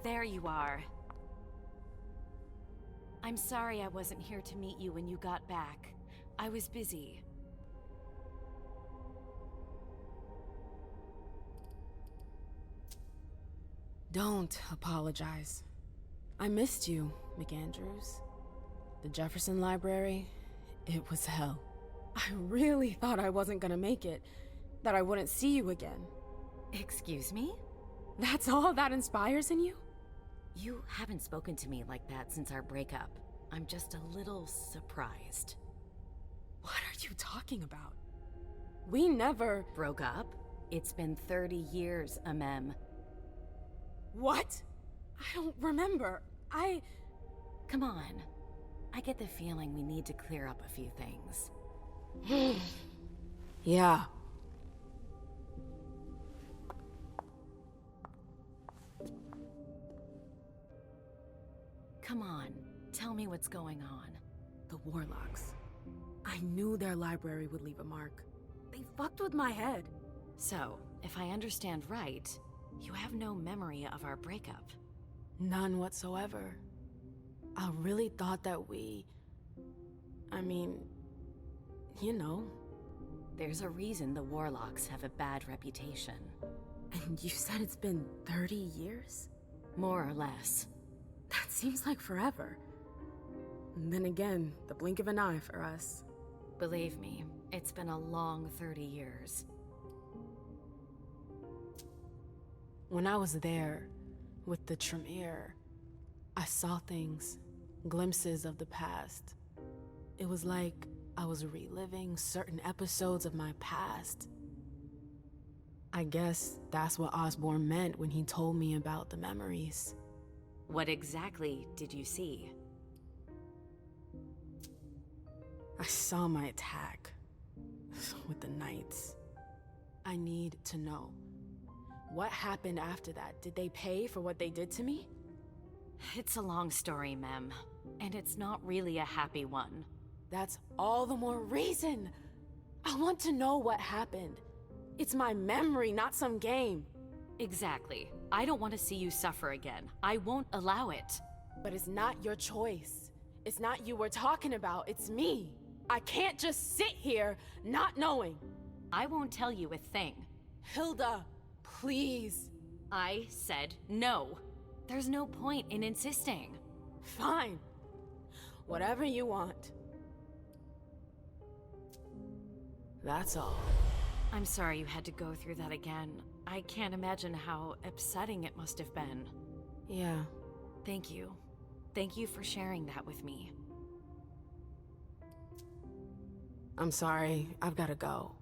There you are. I'm sorry I wasn't here to meet you when you got back. I was busy. Don't apologize. I missed you, McAndrews. The Jefferson Library, it was hell. I really thought I wasn't gonna make it, that I wouldn't see you again. Excuse me? That's all that inspires in you? You haven't spoken to me like that since our breakup. I'm just a little surprised. What are you talking about? We never... Broke up? It's been 30 years, Amem. What? I don't remember. Come on. I get the feeling we need to clear up a few things. Yeah. Come on, tell me what's going on. The Warlocks. I knew their library would leave a mark. They fucked with my head. So, if I understand right, you have no memory of our breakup. None whatsoever. I really thought that I mean, you know. There's a reason the Warlocks have a bad reputation. And you said it's been 30 years? More or less. That seems like forever. And then again, the blink of an eye for us. Believe me, it's been a long 30 years. When I was there, with the Tremere, I saw things, glimpses of the past. It was like I was reliving certain episodes of my past. I guess that's what Osborne meant when he told me about the memories. What exactly did you see? I saw my attack with the Knights. I need to know. What happened after that? Did they pay for what they did to me? It's a long story, Mem. And it's not really a happy one. That's all the more reason. I want to know what happened. It's my memory, not some game. Exactly. I don't want to see you suffer again. I won't allow it. But it's not your choice. It's not you we're talking about, it's me. I can't just sit here not knowing. I won't tell you a thing. Hilda, please. I said no. There's no point in insisting. Fine. Whatever you want. That's all. I'm sorry you had to go through that again. I can't imagine how upsetting it must have been. Yeah. Thank you. Thank you for sharing that with me. I'm sorry, I've gotta go.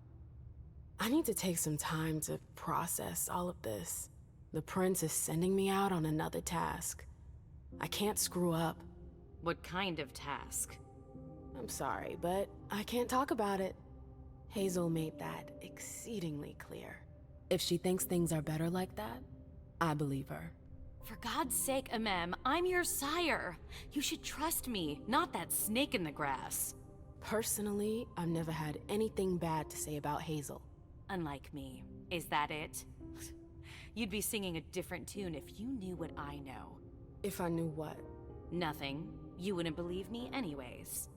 I need to take some time to process all of this. The prince is sending me out on another task. I can't screw up. What kind of task? I'm sorry, but I can't talk about it. Hazel made that exceedingly clear. If she thinks things are better like that, I believe her. For God's sake, Amem, I'm your sire. You should trust me, not that snake in the grass. Personally, I've never had anything bad to say about Hazel. Unlike me. Is that it? You'd be singing a different tune if you knew what I know. If I knew what? Nothing. You wouldn't believe me anyways.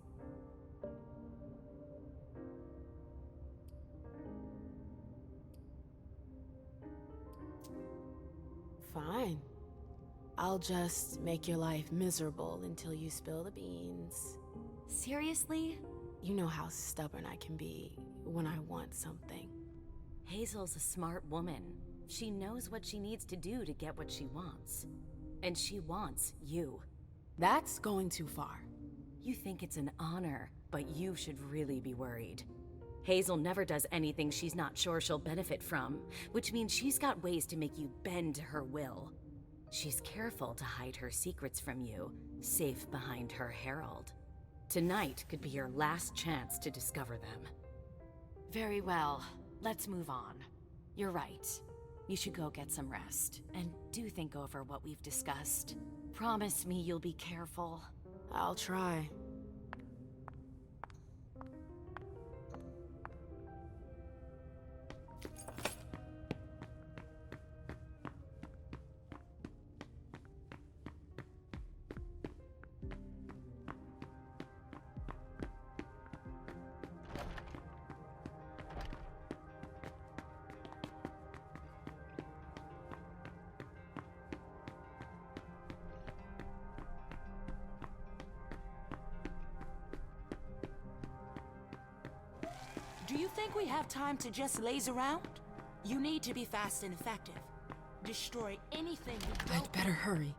Fine. I'll just make your life miserable until you spill the beans. Seriously? You know how stubborn I can be when I want something. Hazel's a smart woman. She knows what she needs to do to get what she wants. And she wants you. That's going too far. You think it's an honor, but you should really be worried. Hazel never does anything she's not sure she'll benefit from, which means she's got ways to make you bend to her will. She's careful to hide her secrets from you, safe behind her herald. Tonight could be your last chance to discover them. Very well, let's move on. You're right. You should go get some rest, and do think over what we've discussed. Promise me you'll be careful. I'll try. Do you think we have time to just laze around? You need to be fast and effective. Destroy anything we I'd better hurry.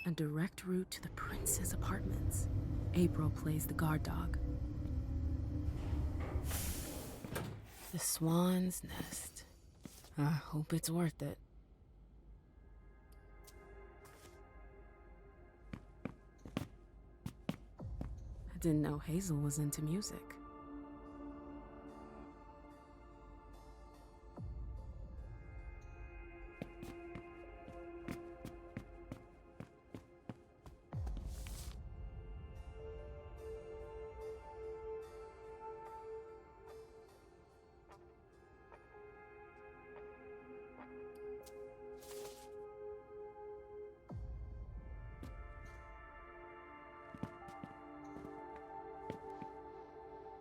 A direct route to the prince's apartments. April plays the guard dog. The swan's nest. I hope it's worth it. I didn't know Hazel was into music.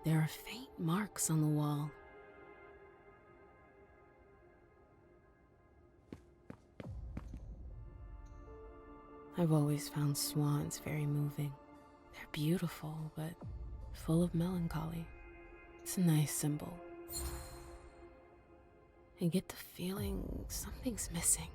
There are faint marks on the wall. I've always found swans very moving. They're beautiful, but full of melancholy. It's a nice symbol. I get the feeling something's missing.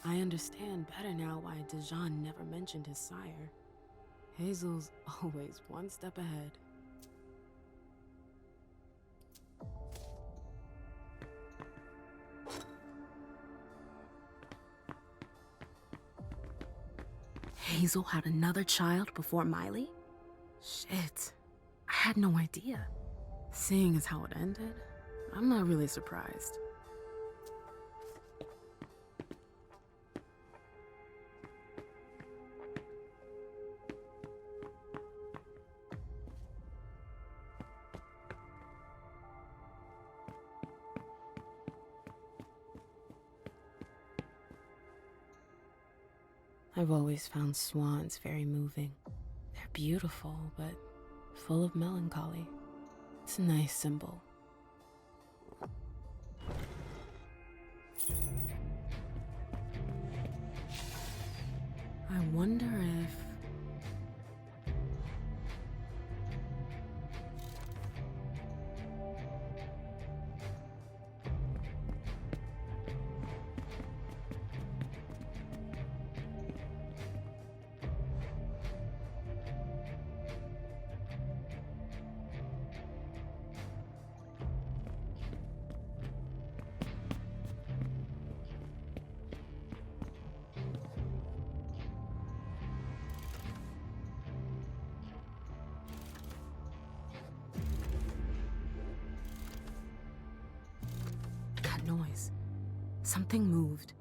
I understand better now why Dijon never mentioned his sire. Hazel's always one step ahead. Hazel had another child before Miley? Shit, I had no idea. Seeing as how it ended, I'm not really surprised. I've always found swans very moving. They're beautiful, but full of melancholy. It's a nice symbol. I wonder if... That noise. Something moved.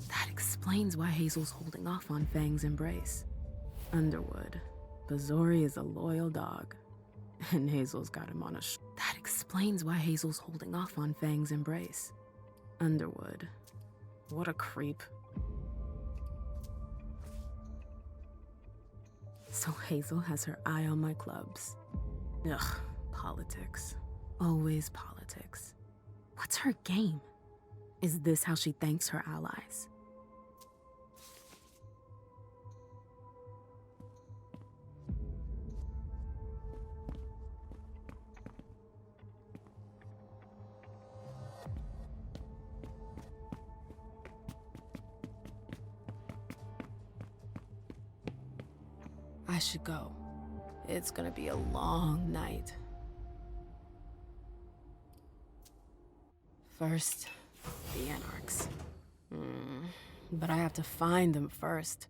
That explains why Hazel's holding off on Fang's embrace. Underwood. Bazori is a loyal dog. And Hazel's got him on a That explains why Hazel's holding off on Fang's embrace. Underwood. What a creep. So Hazel has her eye on my clubs. Ugh, politics. Always politics. What's her game? Is this how she thanks her allies? I should go. It's gonna be a long night. First, the Anarchs. But I have to find them first.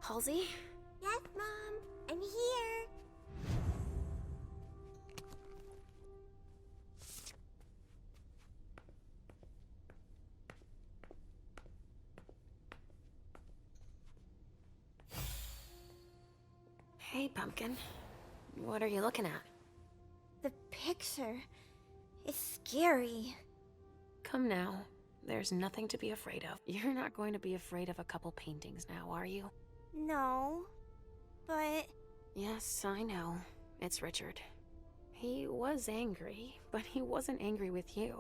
Halsey? Yes, Mom. I'm here. Hey, Pumpkin. What are you looking at? The picture is scary. Come now. There's nothing to be afraid of. You're not going to be afraid of a couple paintings now, are you? No, but Yes, I know. It's Richard. He was angry, but he wasn't angry with you.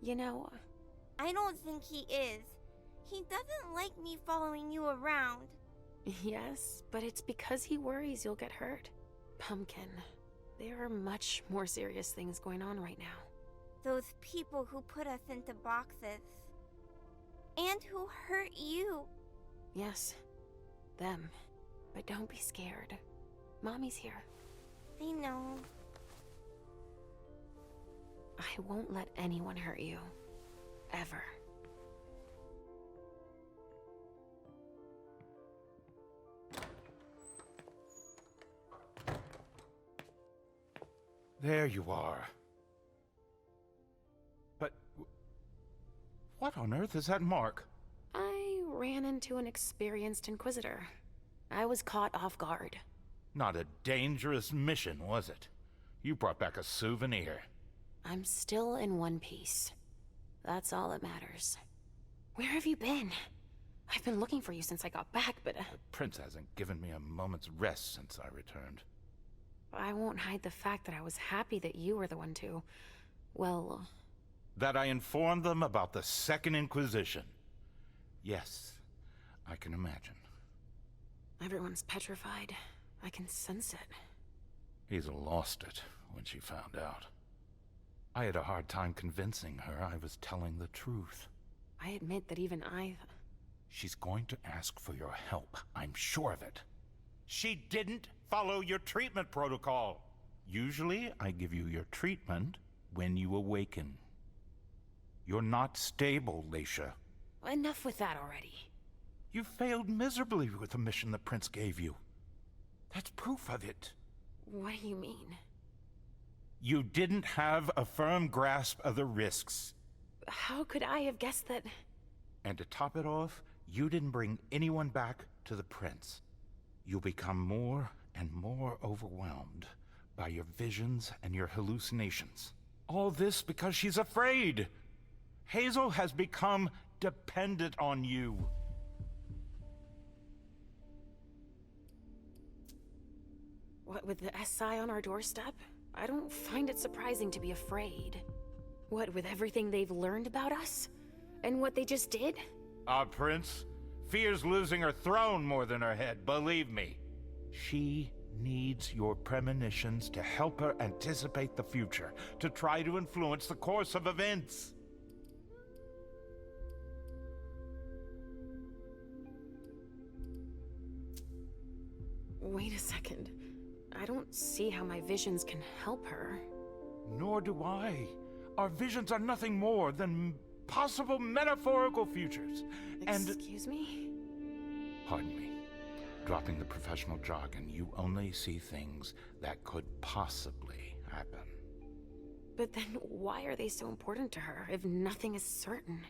You know, I don't think he is. He doesn't like me following you around. yes, but it's because he worries you'll get hurt. Pumpkin, there are much more serious things going on right now. Those people who put us into boxes. And who hurt you. Yes, them. But don't be scared. Mommy's here. I know. I won't let anyone hurt you. Ever. There you are. But what on earth is that mark? I ran into an experienced Inquisitor. I was caught off guard. Not a dangerous mission, was it? You brought back a souvenir. I'm still in one piece. That's all that matters. Where have you been? I've been looking for you since I got back, but... The prince hasn't given me a moment's rest since I returned. I won't hide the fact that I was happy that you were the one to... well... That I informed them about the Second Inquisition. Yes, I can imagine. Everyone's petrified. I can sense it. Hazel lost it when she found out. I had a hard time convincing her I was telling the truth. I admit that even I... She's going to ask for your help, I'm sure of it. She didn't follow your treatment protocol. Usually, I give you your treatment when you awaken. You're not stable, Laisha. Enough with that already. You failed miserably with the mission the prince gave you. That's proof of it. What do you mean? You didn't have a firm grasp of the risks. How could I have guessed that... And to top it off, you didn't bring anyone back to the prince. You'll become more and more overwhelmed by your visions and your hallucinations. All this because she's afraid. Hazel has become dependent on you. What, with the SI on our doorstep? I don't find it surprising to be afraid. What, with everything they've learned about us? And what they just did? Our prince fears losing her throne more than her head, believe me. She needs your premonitions to help her anticipate the future, to try to influence the course of events. Wait a second. I don't see how my visions can help her. Nor do I. Our visions are nothing more than possible metaphorical futures. Excuse me? Pardon me. Dropping the professional jargon, you only see things that could possibly happen. But then why are they so important to her if nothing is certain?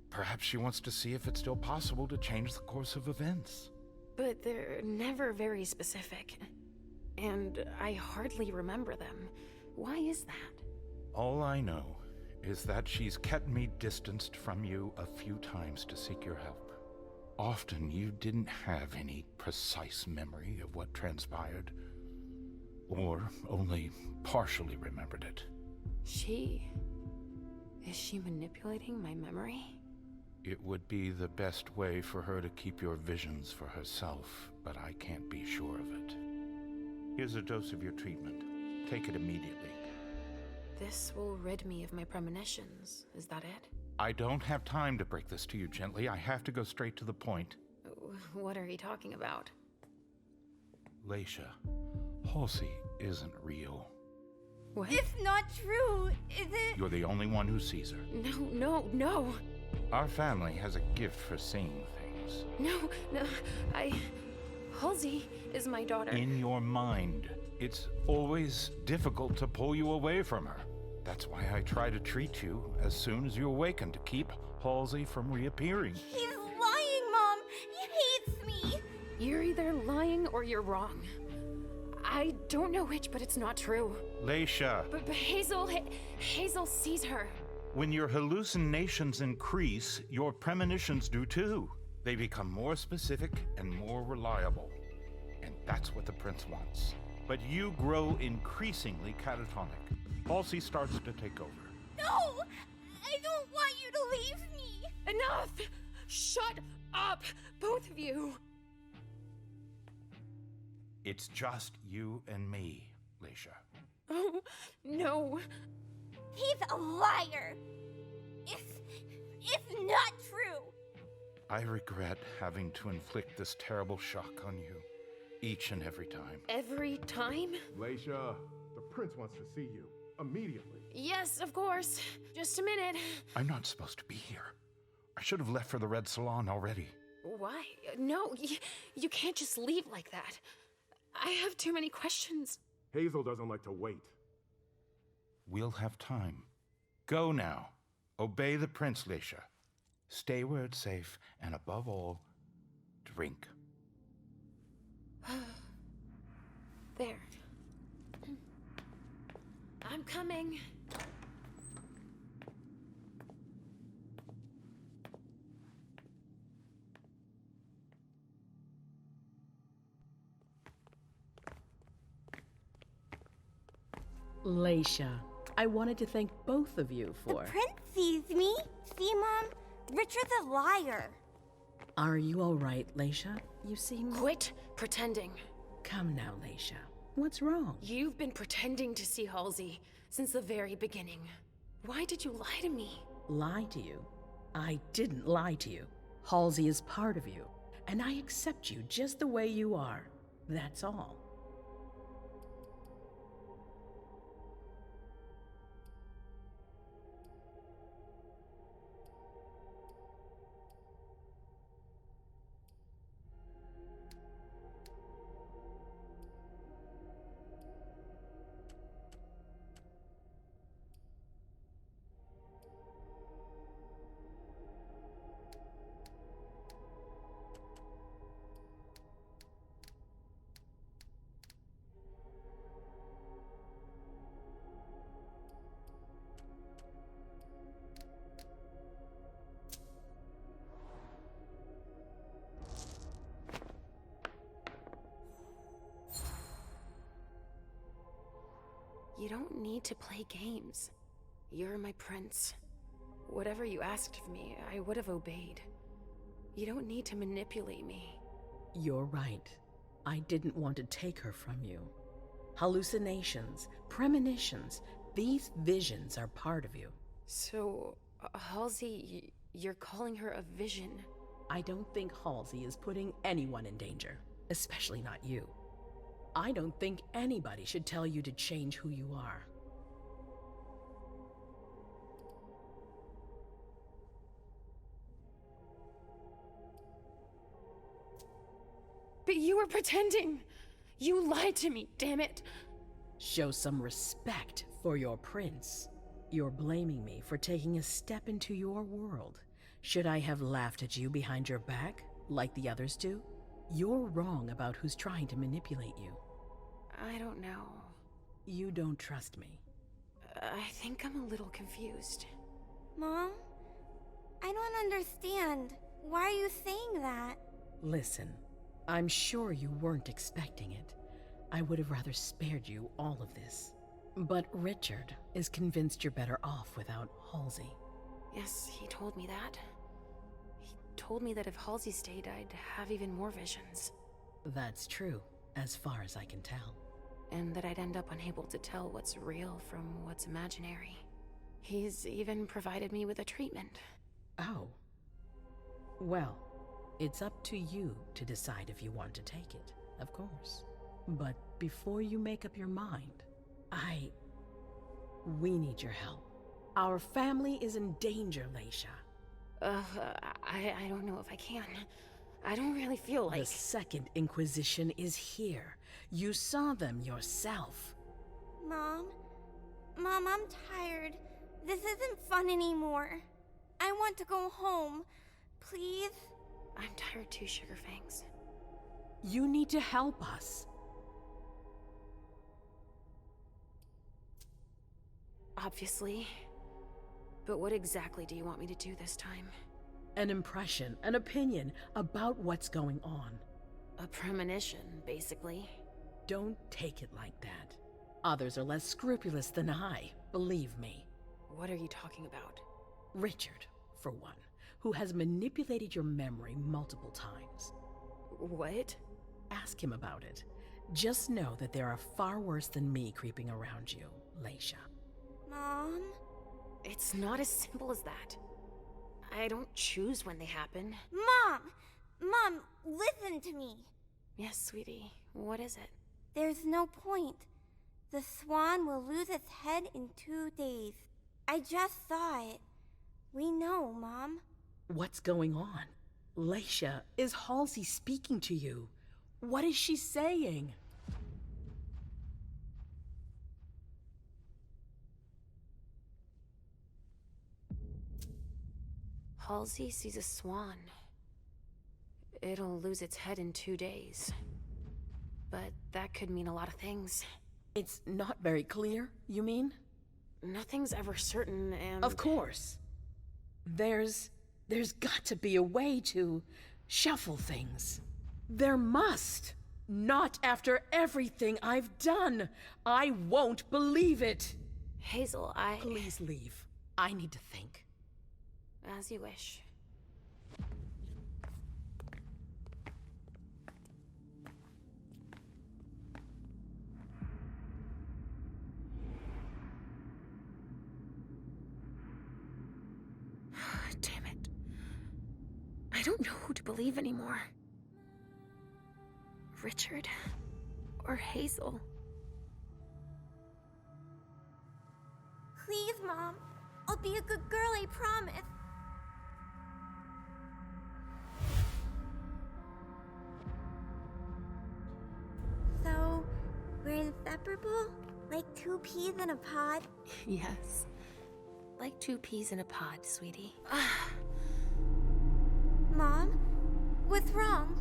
Perhaps she wants to see if it's still possible to change the course of events. But they're never very specific. And I hardly remember them. Why is that? All I know is that she's kept me distanced from you a few times to seek your help. Often you didn't have any precise memory of what transpired, or only partially remembered it. Is she manipulating my memory? It would be the best way for her to keep your visions for herself, but I can't be sure of it. Here's a dose of your treatment. Take it immediately. This will rid me of my premonitions. Is that it? I don't have time to break this to you gently. I have to go straight to the point. What are you talking about? Laisha, Halsey isn't real. What? It's not true, is it? You're the only one who sees her. No. Our family has a gift for seeing things. No, Halsey is my daughter. In your mind, it's always difficult to pull you away from her. That's why I try to treat you as soon as you awaken to keep Halsey from reappearing. He's lying, Mom! He hates me! You're either lying or you're wrong. I don't know which, but it's not true. Laisha, But Hazel sees her. when your hallucinations increase, your premonitions do too. They become more specific and more reliable. And that's what the prince wants. But you grow increasingly catatonic. Halsey starts to take over. No! I don't want you to leave me! Enough! Shut up, both of you. It's just you and me, Laisha. Oh, no. He's a liar! It's not true! I regret having to inflict this terrible shock on you, each and every time. Every time? Laisha, the prince wants to see you. Immediately. Yes, of course. Just a minute. I'm not supposed to be here. I should have left for the Red Salon already. Why? No, you can't just leave like that. I have too many questions. Hazel doesn't like to wait. We'll have time. Go now. Obey the prince, Laisha. Stay where it's safe, and above all, drink. There. I'm coming. Laisha, I wanted to thank both of you for... The prince sees me. See, Mom? Richard's a liar. Are you all right, Laisha? You seem... Quit pretending. Come now, Laisha. What's wrong? You've been pretending to see Halsey since the very beginning. Why did you lie to me? Lie to you? I didn't lie to you. Halsey is part of you, and I accept you just the way you are. That's all. You don't need to play games. You're my prince. Whatever you asked of me, I would have obeyed. You don't need to manipulate me. You're right. I didn't want to take her from you. Hallucinations, premonitions, these visions are part of you. So, Halsey, you're calling her a vision? I don't think Halsey is putting anyone in danger, especially not you. I don't think anybody should tell you to change who you are. But you were pretending! You lied to me, damn it! Show some respect for your prince. You're blaming me for taking a step into your world. Should I have laughed at you behind your back, like the others do? You're wrong about who's trying to manipulate you. I don't know. You don't trust me. I think I'm a little confused. Mom? I don't understand. Why are you saying that? Listen, I'm sure you weren't expecting it. I would have rather spared you all of this. But Richard is convinced you're better off without Halsey. Yes, he told me that. He told me that if Halsey stayed, I'd have even more visions. That's true, as far as I can tell. And that I'd end up unable to tell what's real from what's imaginary. He's even provided me with a treatment. Oh. Well, it's up to you to decide if you want to take it, of course. But before you make up your mind, we need your help. Our family is in danger, Laisha. I don't know if I can. I don't really feel like... The Second Inquisition is here. You saw them yourself. Mom? Mom, I'm tired. This isn't fun anymore. I want to go home. Please? I'm tired too, Sugarfangs. You need to help us. Obviously. But what exactly do you want me to do this time? An impression, an opinion about what's going on. A premonition, basically. Don't take it like that. Others are less scrupulous than I, believe me. What are you talking about? Richard, for one, who has manipulated your memory multiple times. What? Ask him about it. Just know that there are far worse than me creeping around you, Laisha. Mom? It's not as simple as that. I don't choose when they happen. Mom! Mom, listen to me. Yes, sweetie. What is it? There's no point. The swan will lose its head in 2 days. I just saw it. We know, Mom. What's going on? Laisha, is Halsey speaking to you? What is she saying? Halsey sees a swan. It'll lose its head in 2 days. But that could mean a lot of things. It's not very clear, you mean? Nothing's ever certain, and... Of course. There's got to be a way to shuffle things. There must. Not after everything I've done. I won't believe it. Hazel, Please leave. I need to think. As you wish. Damn it. I don't know who to believe anymore. Richard or Hazel. Please, Mom. I'll be a good girl, I promise. So, we're inseparable? Like 2 peas in a pod? Yes. Like 2 peas in a pod, sweetie. Mom? What's wrong?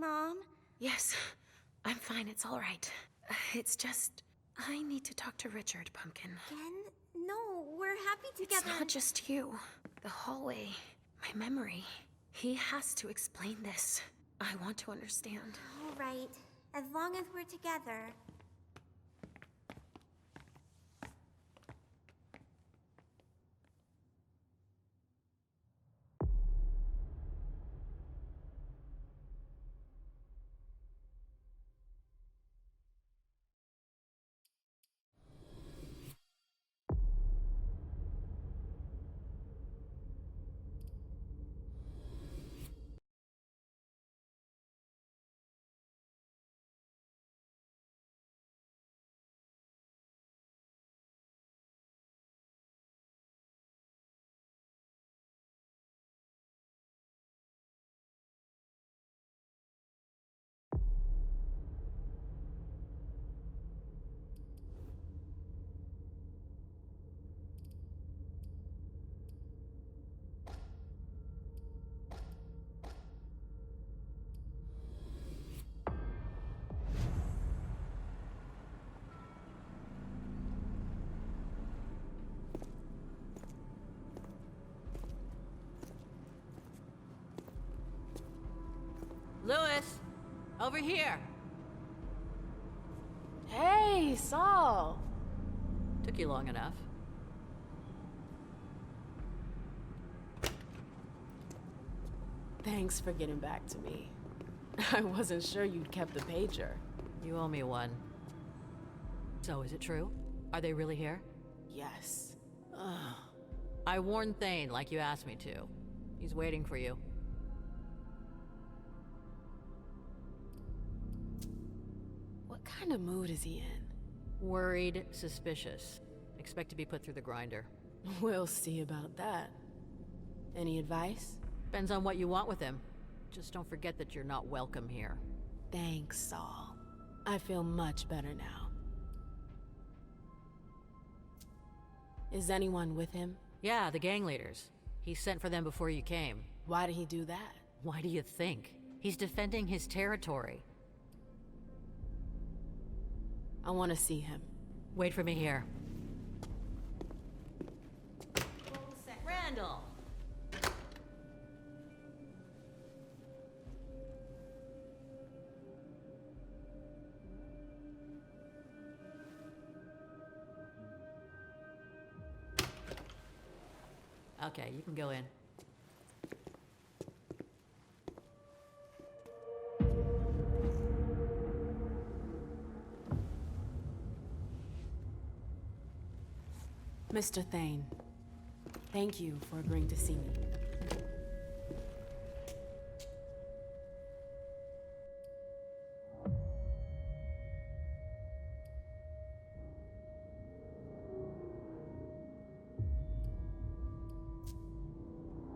Mom? Yes, I'm fine. It's all right. It's just, I need to talk to Richard, Pumpkin. Again? No, we're happy together. It's not just you. The hallway, my memory. He has to explain this. I want to understand. All right. As long as we're together. Lewis! Over here! Hey, Saul! Took you long enough. Thanks for getting back to me. I wasn't sure you'd kept the pager. You owe me one. So, is it true? Are they really here? Yes. I warned Thane like you asked me to. He's waiting for you. What kind of mood is he in? Worried, suspicious. Expect to be put through the grinder. We'll see about that. Any advice? Depends on what you want with him. Just don't forget that you're not welcome here. Thanks, Saul. I feel much better now. Is anyone with him? Yeah, the gang leaders. He sent for them before you came. Why did he do that? Why do you think? He's defending his territory. I want to see him. Wait for me here. Randall! Okay, you can go in. Mr. Thane, thank you for agreeing to see me.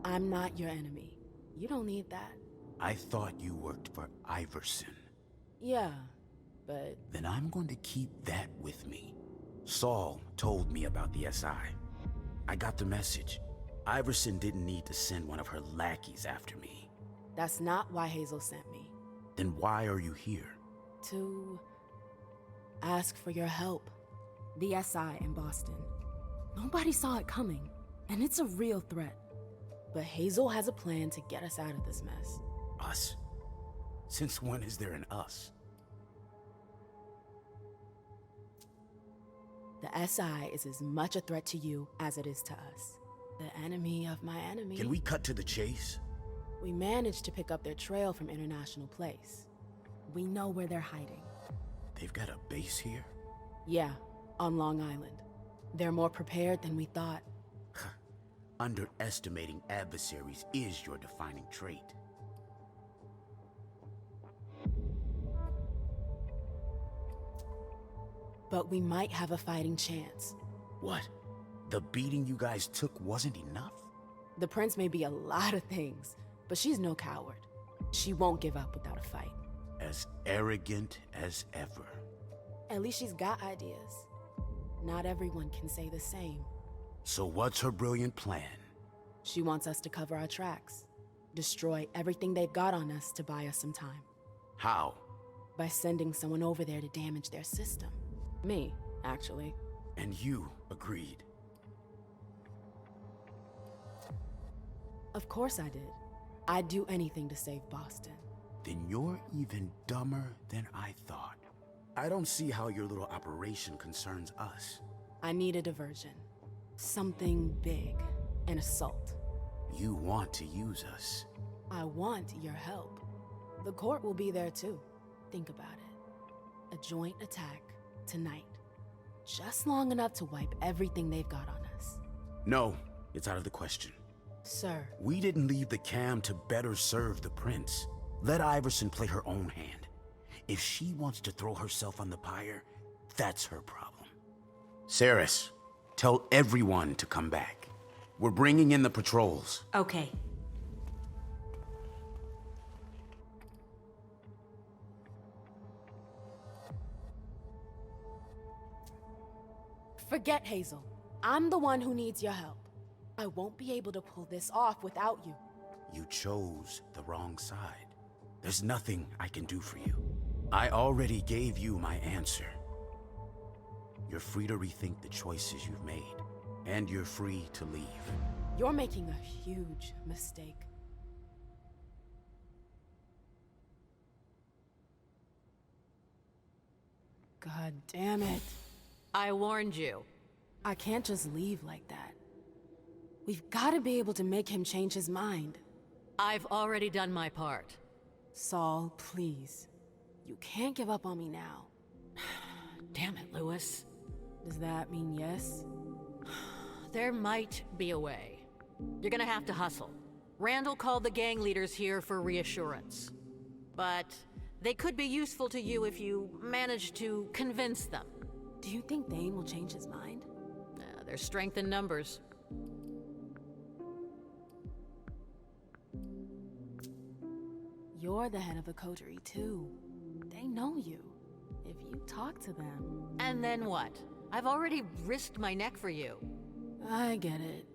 I'm not your enemy. You don't need that. I thought you worked for Iverson. Yeah, but... Then I'm going to keep that with me. Saul told me about the SI. I got the message. Iverson didn't need to send one of her lackeys after me. That's not why Hazel sent me. Then why are you here? To... ask for your help. The SI in Boston. Nobody saw it coming, and it's a real threat. But Hazel has a plan to get us out of this mess. Us? Since when is there an us? The SI is as much a threat to you as it is to us. The enemy of my enemy. Can we cut to the chase? We managed to pick up their trail from International Place. We know where they're hiding. They've got a base here? Yeah, on Long Island. They're more prepared than we thought. Underestimating adversaries is your defining trait. But we might have a fighting chance. What? The beating you guys took wasn't enough? The prince may be a lot of things, but she's no coward. She won't give up without a fight. As arrogant as ever. At least she's got ideas. Not everyone can say the same. So what's her brilliant plan? She wants us to cover our tracks. Destroy everything they've got on us to buy us some time. How? By sending someone over there to damage their system. Me, actually. And you agreed. Of course I did. I'd do anything to save Boston. Then you're even dumber than I thought. I don't see how your little operation concerns us. I need a diversion. Something big. An assault. You want to use us. I want your help. The court will be there too. Think about it. A joint attack tonight. Just long enough to wipe everything they've got on us. No, it's out of the question. Sir. We didn't leave the cam to better serve the prince. Let Iverson play her own hand. If she wants to throw herself on the pyre, that's her problem. Saris, tell everyone to come back. We're bringing in the patrols. Okay. Forget Hazel. I'm the one who needs your help. I won't be able to pull this off without you. You chose the wrong side. There's nothing I can do for you. I already gave you my answer. You're free to rethink the choices you've made, and you're free to leave. You're making a huge mistake. God damn it. I warned you. I can't just leave like that. We've gotta be able to make him change his mind. I've already done my part. Saul, please. You can't give up on me now. Damn it, Lewis. Does that mean yes? There might be a way. You're gonna have to hustle. Randall called the gang leaders here for reassurance. But they could be useful to you if you manage to convince them. Do you think Thane will change his mind? There's strength in numbers. You're the head of a coterie, too. They know you. If you talk to them... And then what? I've already risked my neck for you. I get it.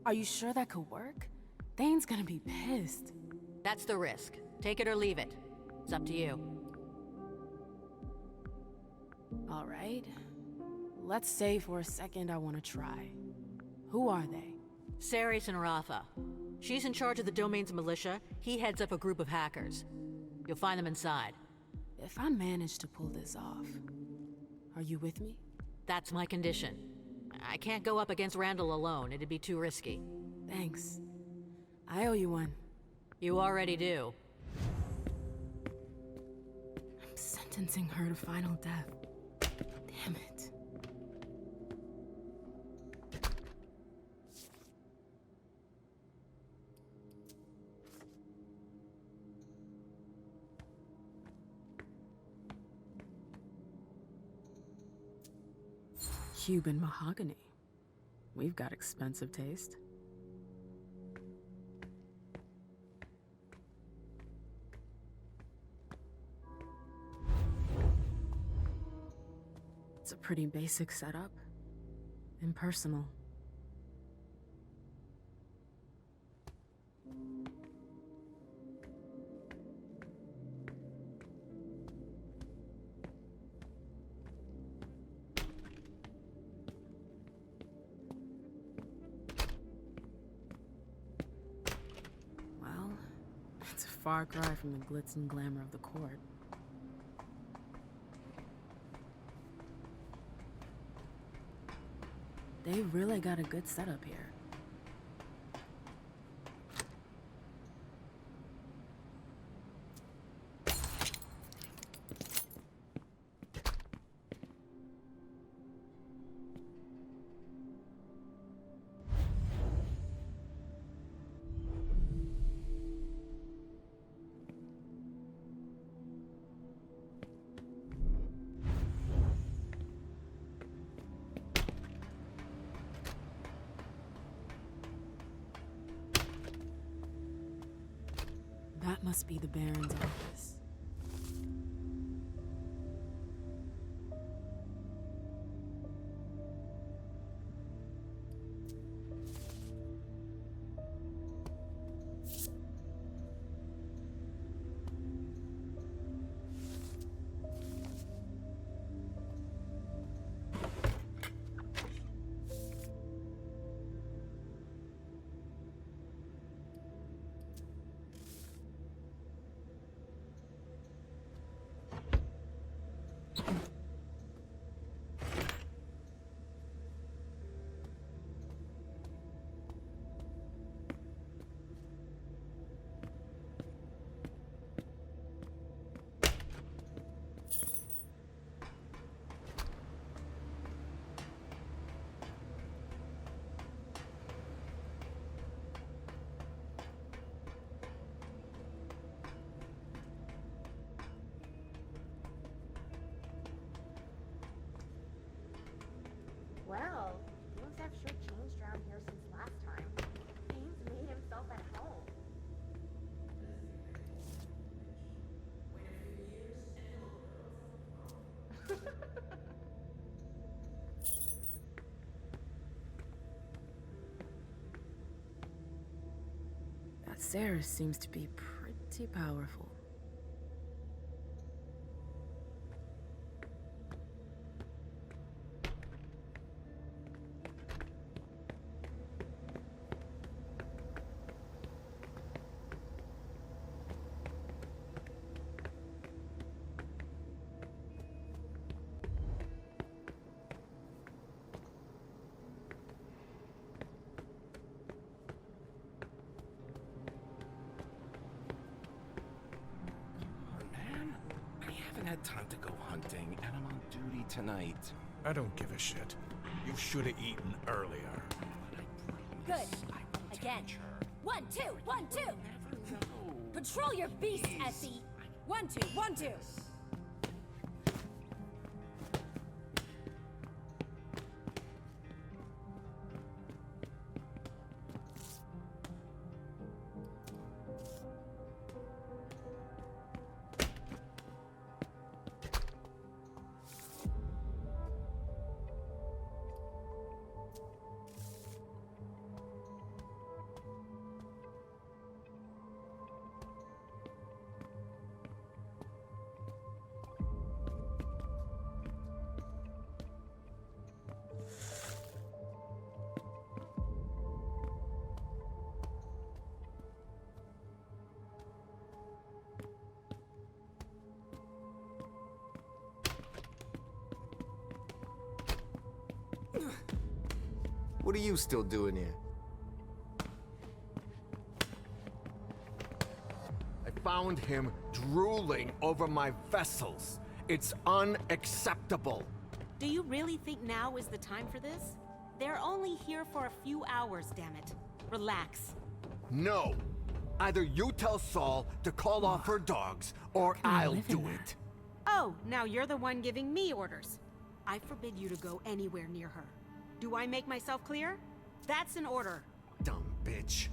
Are you sure that could work? Thane's gonna be pissed. That's the risk. Take it or leave it. It's up to you. All right. Let's say for a second I want to try. Who are they? Ceres and Rafa. She's in charge of the domain's militia. He heads up a group of hackers. You'll find them inside. If I manage to pull this off, are you with me? That's my condition. I can't go up against Randall alone. It'd be too risky. Thanks. I owe you one. You already do. I'm sentencing her to final death. Damn it. Cuban mahogany. We've got expensive taste. It's a pretty basic setup. Impersonal. It's a far cry from the glitz and glamour of the court. They've really got a good setup here. That must be the Baron's office. Well, things have sure changed around here since last time. Baines made himself at home. That Ceres seems to be pretty powerful. had time to go hunting, and I'm on duty tonight. I don't give a shit. You should have eaten earlier. Good. Again. 1, 2, 1, 2. Patrol your beast, Essie. 1, 2, 1, 2. What are you still doing here? I found him drooling over my vessels. It's unacceptable. Do you really think now is the time for this? They're only here for a few hours, damn it. Relax. No. Either you tell Saul to call off her dogs, or I'll do it. Oh, now you're the one giving me orders. I forbid you to go anywhere near her. Do I make myself clear? That's an order. Dumb bitch.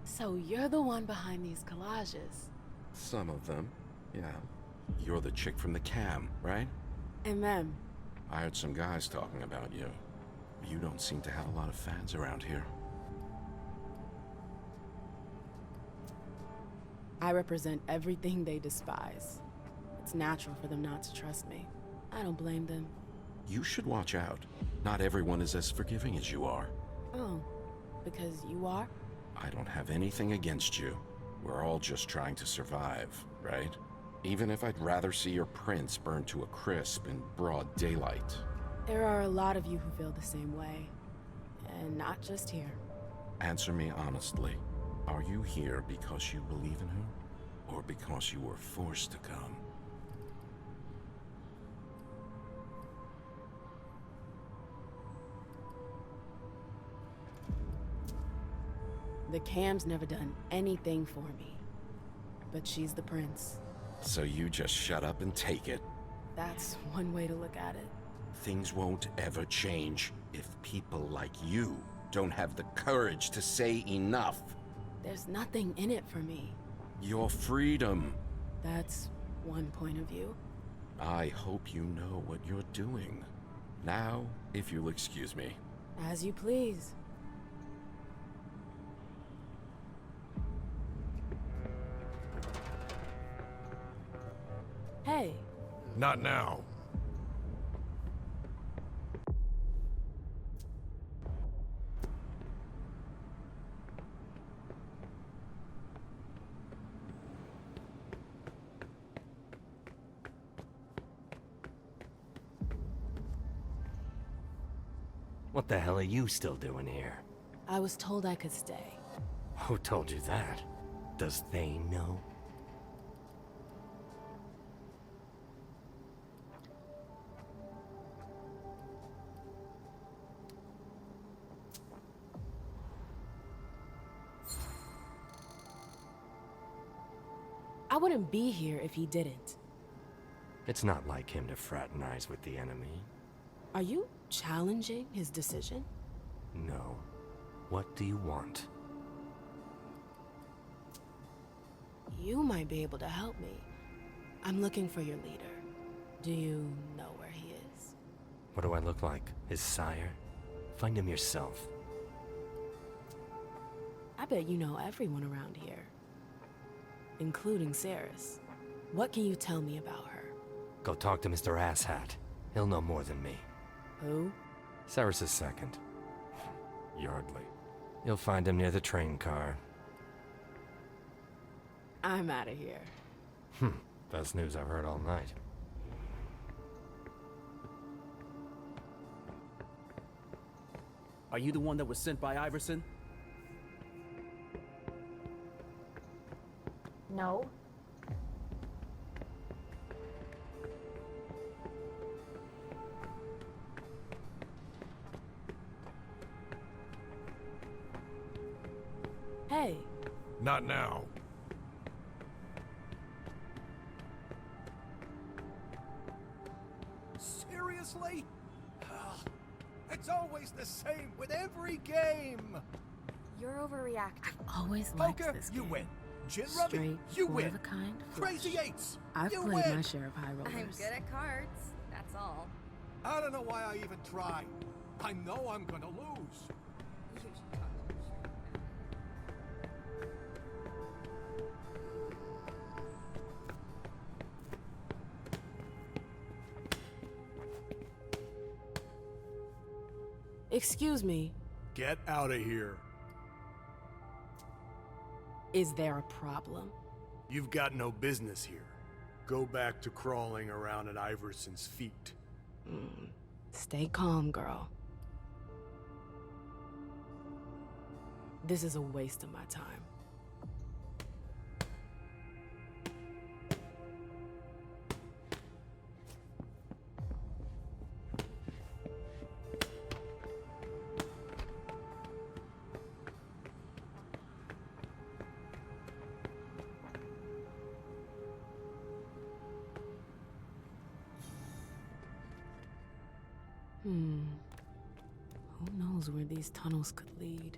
So you're the one behind these collages? Some of them, yeah. You're the chick from the cam, right? And them. I heard some guys talking about you. You don't seem to have a lot of fans around here. I represent everything they despise. It's natural for them not to trust me. I don't blame them. You should watch out. Not everyone is as forgiving as you are. Oh, because you are? I don't have anything against you. We're all just trying to survive, right? Even if I'd rather see your prince burned to a crisp in broad daylight. There are a lot of you who feel the same way. And not just here. Answer me honestly. Are you here because you believe in her? Or because you were forced to come? The cam's never done anything for me. But she's the prince. So you just shut up and take it? That's one way to look at it. Things won't ever change if people like you don't have the courage to say enough. There's nothing in it for me. Your freedom. That's one point of view. I hope you know what you're doing. Now, if you'll excuse me. As you please. Hey. Not now. What the hell are you still doing here? I was told I could stay. Who told you that? Does they know? I wouldn't be here if he didn't. It's not like him to fraternize with the enemy. Are you challenging his decision? No. What do you want? You might be able to help me. I'm looking for your leader. Do you know where he is? What do I look like? His sire? Find him yourself. I bet you know everyone around here. Including Saris. What can you tell me about her? Go talk to Mr. Asshat. He'll know more than me. Who? Saris' second. Yardley. You'll find him near the train car. I'm out of here. Best news I've heard all night. Are you the one that was sent by Iverson? No. Hey. Not now. Seriously? It's always the same with every game. You're overreacting. Always liked Poker, this you game. win. Gin rummy, Straight, you one win. of a kind. Crazy flush. eights, I've you played win. my share of high rollers. I'm good at cards, that's all. I don't know why I even try. I know I'm gonna lose. You should talk to your shirt. Excuse me. Get out of here. Is there a problem? You've got no business here. Go back to crawling around at Iverson's feet. Stay calm, girl. This is a waste of my time. Who knows where these tunnels could lead?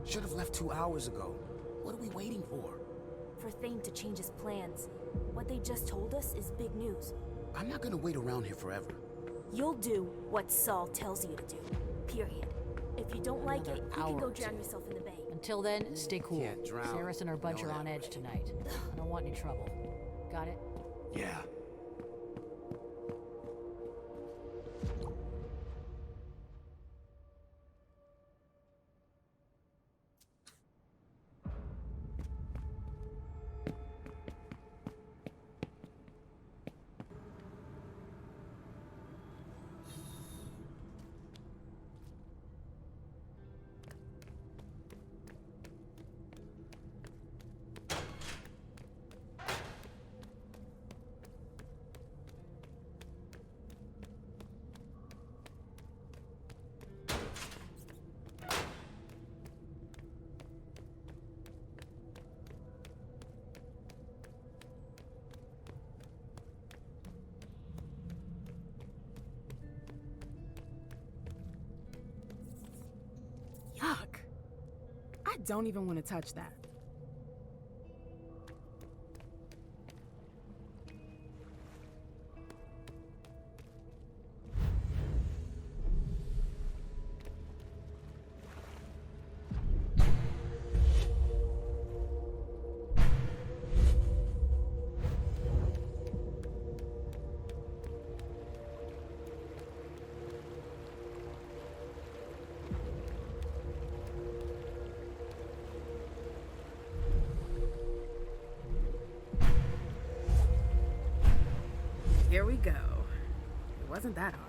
Should have left 2 hours ago. What are we waiting for? For Thane to change his plans. What they just told us is big news. I'm not gonna wait around here forever. You'll do what Saul tells you to do. Period. If you don't like it, you can go drown yourself in the bay. Until then, stay cool. Can't drown. Saris and her bunch Know are on that edge already. tonight. I don't want any trouble. Got it? Yeah. Yuck. I don't even want to touch that. Here we go. It wasn't that hard.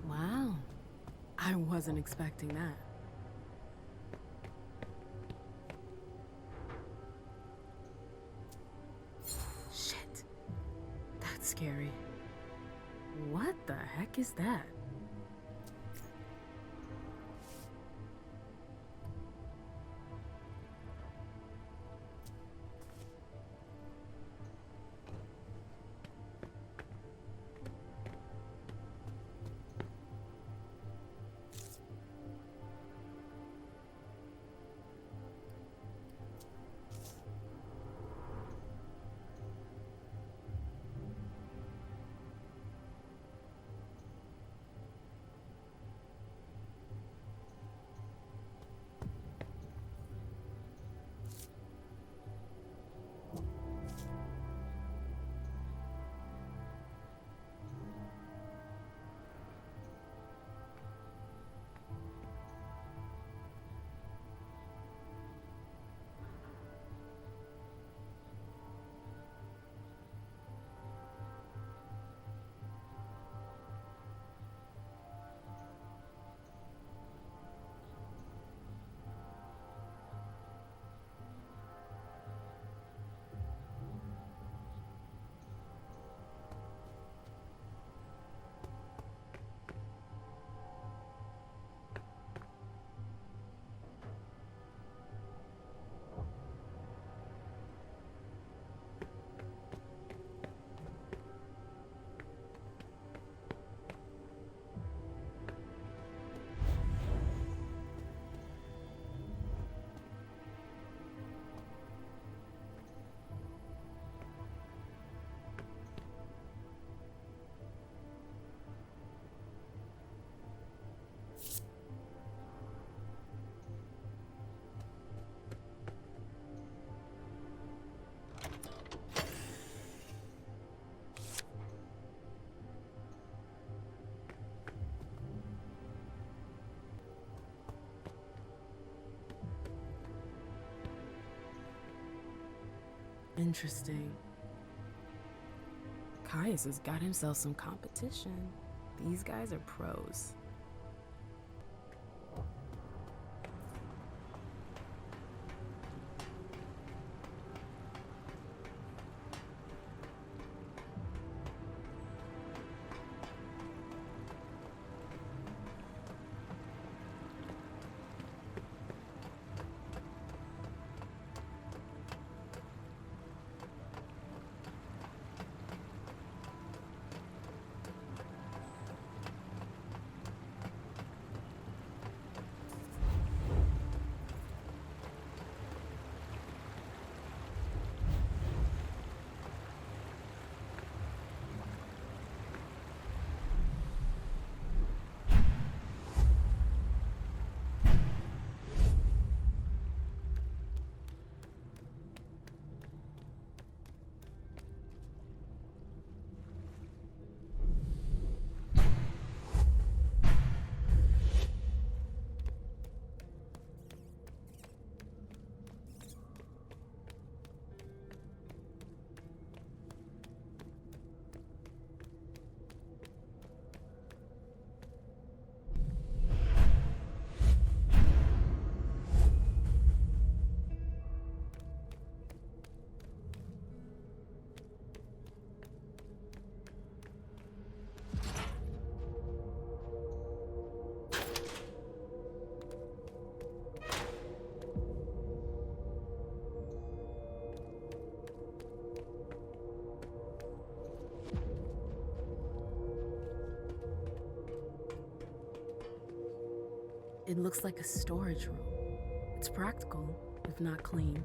Wow. I wasn't expecting that. scary. What the heck is that? Interesting. Caius has got himself some competition. These guys are pros. It looks like a storage room. It's practical, if not clean.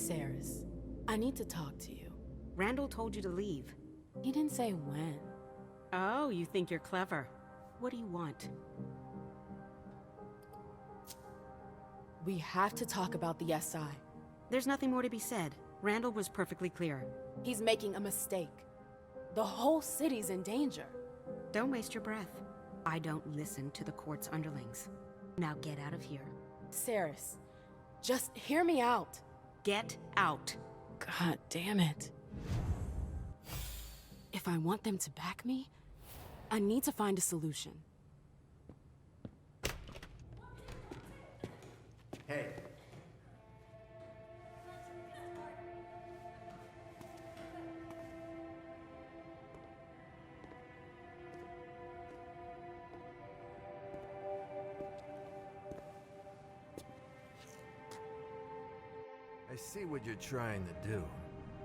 Saris, I need to talk to you. Randall told you to leave. He didn't say when. Oh, you think you're clever. What do you want? We have to talk about the SI. There's nothing more to be said. Randall was perfectly clear. He's making a mistake. The whole city's in danger. Don't waste your breath. I don't listen to the court's underlings. Now get out of here. Ceres, just hear me out. Get out. God damn it. If I want them to back me, I need to find a solution. Hey. I see what you're trying to do.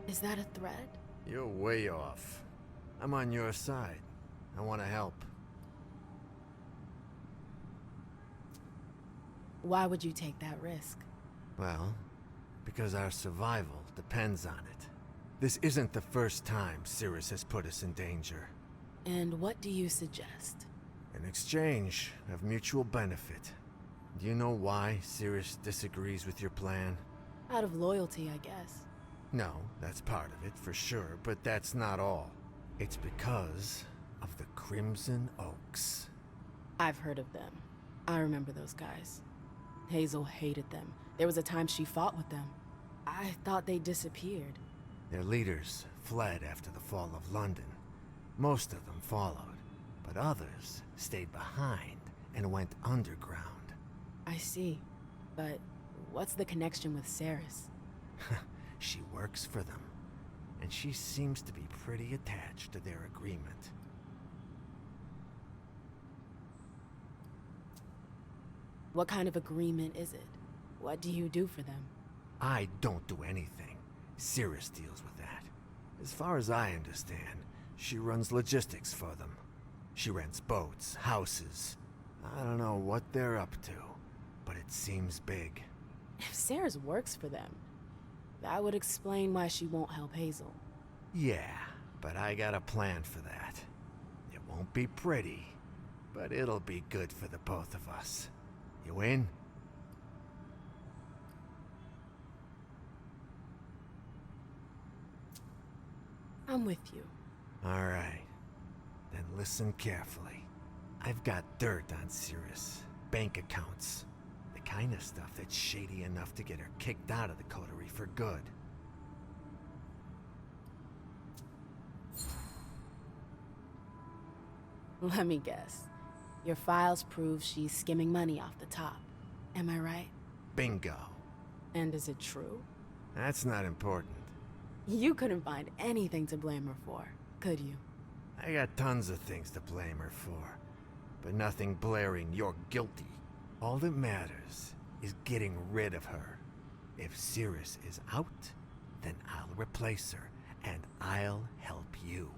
Is that a threat? You're way off. I'm on your side. I want to help. Why would you take that risk? Well, because our survival depends on it. This isn't the first time Cirrus has put us in danger. And what do you suggest? An exchange of mutual benefit. Do you know why Cirrus disagrees with your plan? Out of loyalty, I guess. No, that's part of it, for sure, but that's not all. It's because of the Crimson Oaks. I've heard of them. I remember those guys. Hazel hated them. There was a time she fought with them. I thought they disappeared. Their leaders fled after the fall of London. Most of them followed, but others stayed behind and went underground. I see, but what's the connection with Ceres? She works for them, and she seems to be pretty attached to their agreement. What kind of agreement is it? What do you do for them? I don't do anything. Cirrus deals with that. As far as I understand, she runs logistics for them. She rents boats, houses. I don't know what they're up to, but it seems big. If Ceres works for them, that would explain why she won't help Hazel. Yeah, but I got a plan for that. It won't be pretty, but it'll be good for the both of us. You in? I'm with you. All right. Then listen carefully. I've got dirt on Cirrus. Bank accounts. The kind of stuff that's shady enough to get her kicked out of the coterie for good. Let me guess. Your files prove she's skimming money off the top. Am I right? Bingo. And is it true? That's not important. You couldn't find anything to blame her for, could you? I got tons of things to blame her for, but nothing blaring you're guilty. All that matters is getting rid of her. If Cirrus is out, then I'll replace her, and I'll help you.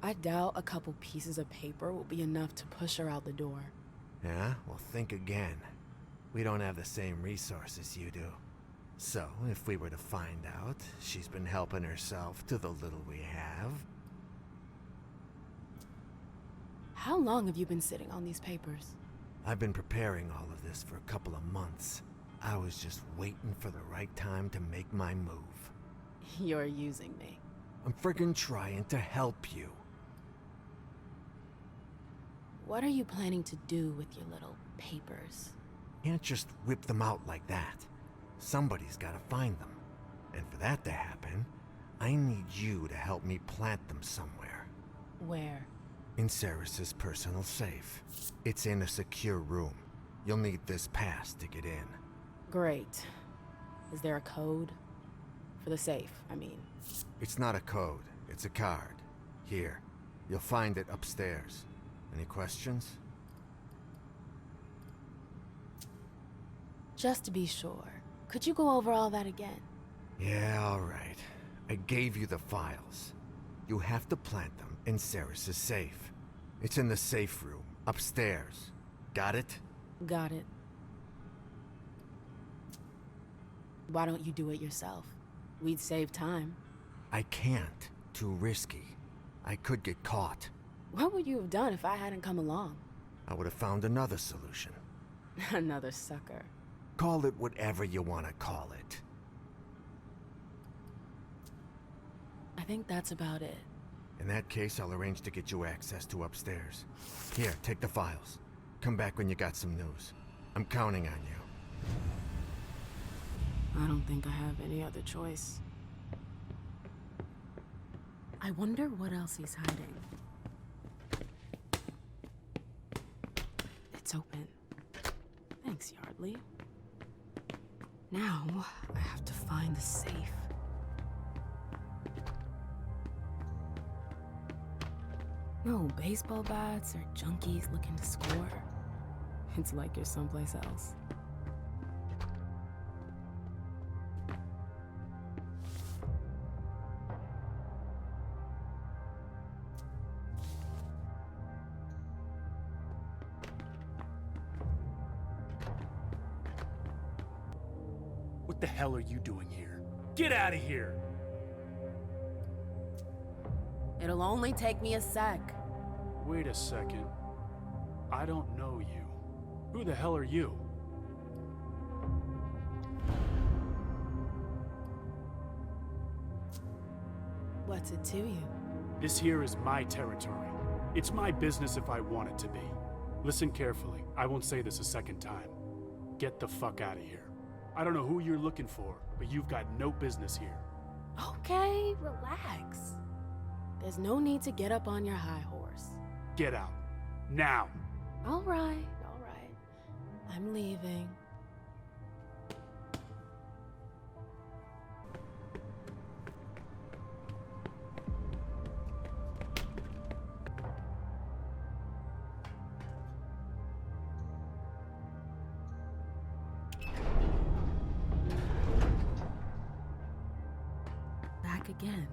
I doubt a couple pieces of paper will be enough to push her out the door. Yeah? Well, think again. We don't have the same resources you do. So, if we were to find out she's been helping herself to the little we have... How long have you been sitting on these papers? I've been preparing all of this for a couple of months. I was just waiting for the right time to make my move. You're using me. I'm friggin' trying to help you. What are you planning to do with your little papers? Can't just whip them out like that. Somebody's gotta find them. And for that to happen, I need you to help me plant them somewhere. Where? In Ceres's personal safe. It's in a secure room. You'll need this pass to get in. Great. Is there a code? For the safe, I mean. It's not a code, it's a card. Here, you'll find it upstairs. Any questions? Just to be sure, could you go over all that again? Yeah, all right. I gave you the files. You have to plant them in Ceres's safe. It's in the safe room, upstairs. Got it? Got it. Why don't you do it yourself? We'd save time. I can't. Too risky. I could get caught. What would you have done if I hadn't come along? I would have found another solution. Another sucker. Call it whatever you want to call it. I think that's about it. In that case, I'll arrange to get you access to upstairs. Here, take the files. Come back when you got some news. I'm counting on you. I don't think I have any other choice. I wonder what else he's hiding. It's open. Thanks, Yardley. Now, I have to find the safe. No baseball bats or junkies looking to score. It's like you're someplace else. What the hell are you doing here? Get out of here! It'll only take me a sec. Wait a second. I don't know you. Who the hell are you? What's it to you? This here is my territory. It's my business if I want it to be. Listen carefully. I won't say this a second time. Get the fuck out of here. I don't know who you're looking for, but you've got no business here. Okay, relax. There's no need to get up on your high horse. Get out. Now! All right. I'm leaving. Back again.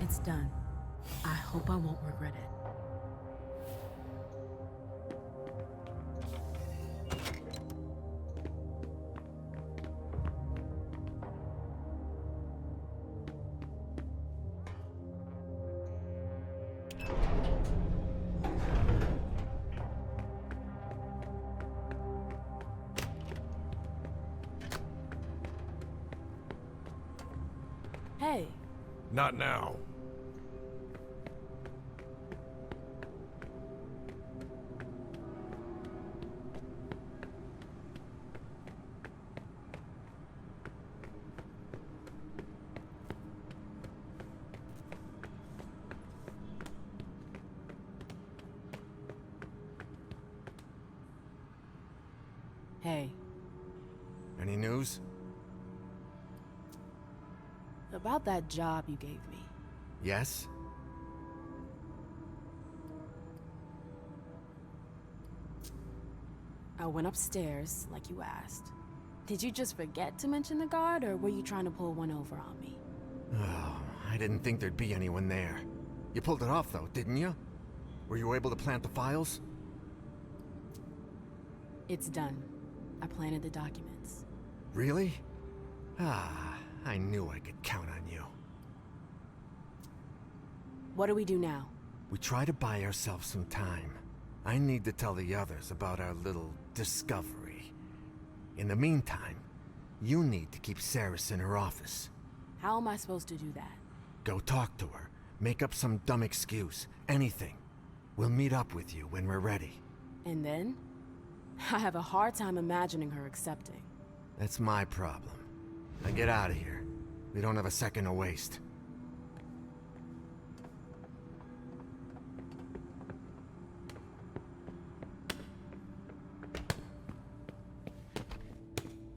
It's done. I hope I won't regret it. Hey. Not now. Hey. Any news? About that job you gave me. Yes? I went upstairs, like you asked. Did you just forget to mention the guard, or were you trying to pull one over on me? Oh, I didn't think there'd be anyone there. You pulled it off, though, didn't you? Were you able to plant the files? It's done. I planted the documents. Really? Ah, I knew I could count on you. What do we do now? We try to buy ourselves some time. I need to tell the others about our little discovery. In the meantime, you need to keep Ceres in her office. How am I supposed to do that? Go talk to her. Make up some dumb excuse. Anything. We'll meet up with you when we're ready. And then? I have a hard time imagining her accepting. That's my problem. Now get out of here. We don't have a second to waste.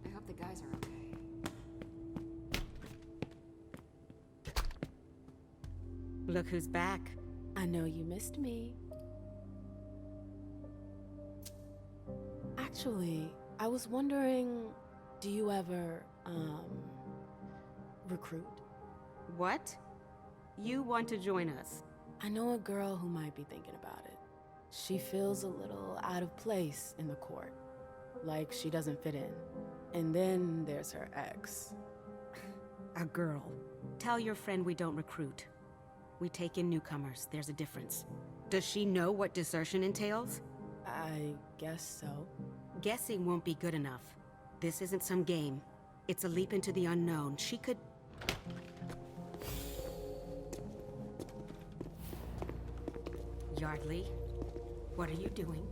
I hope the guys are okay. Look who's back. I know you missed me. Actually, I was wondering, do you ever, recruit? What? You want to join us? I know a girl who might be thinking about it. She feels a little out of place in the court. Like she doesn't fit in. And then there's her ex. A girl. Tell your friend we don't recruit. We take in newcomers. There's a difference. Does she know what desertion entails? I guess so. Guessing won't be good enough. This isn't some game. It's a leap into the unknown. She could... Yardley, what are you doing?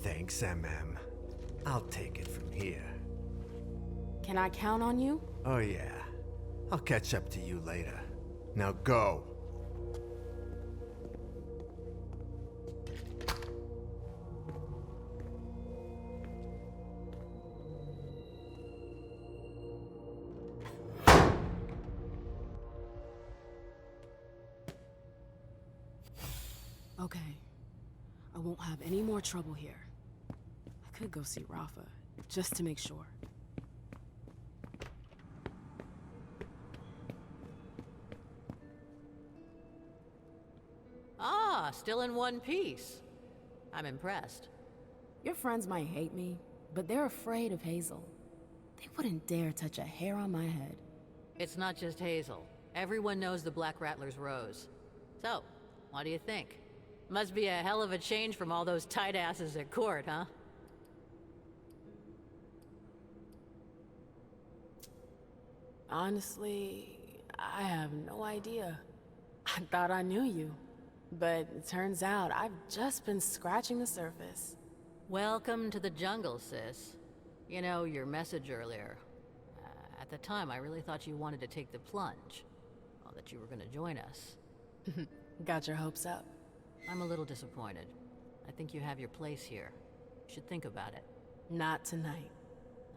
Thanks, MM. I'll take it from here. Can I count on you? Oh yeah. I'll catch up to you later. Now go! Okay. I won't have any more trouble here. I could go see Rafa, just to make sure. Ah, still in one piece. I'm impressed. Your friends might hate me, but they're afraid of Hazel. They wouldn't dare touch a hair on my head. It's not just Hazel. Everyone knows the Black Rattler's Rose. So, what do you think? Must be a hell of a change from all those tight asses at court, huh? Honestly, I have no idea. I thought I knew you. But it turns out I've just been scratching the surface. Welcome to the jungle, sis. You know, your message earlier. At the time, I really thought you wanted to take the plunge. Well, that you were gonna join us. Got your hopes up. I'm a little disappointed. I think you have your place here. You should think about it. Not tonight.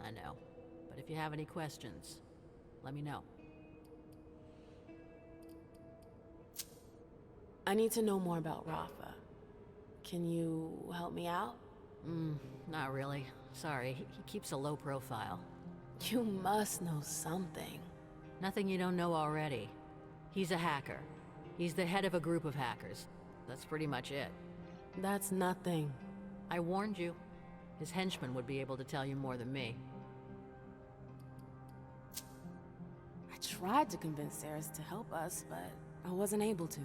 I know. But if you have any questions, let me know. I need to know more about Rafa. Can you help me out? Not really. Sorry, he keeps a low profile. You must know something. Nothing you don't know already. He's a hacker. He's the head of a group of hackers. That's pretty much it. That's nothing. I warned you. His henchmen would be able to tell you more than me. I tried to convince Saris to help us, but I wasn't able to.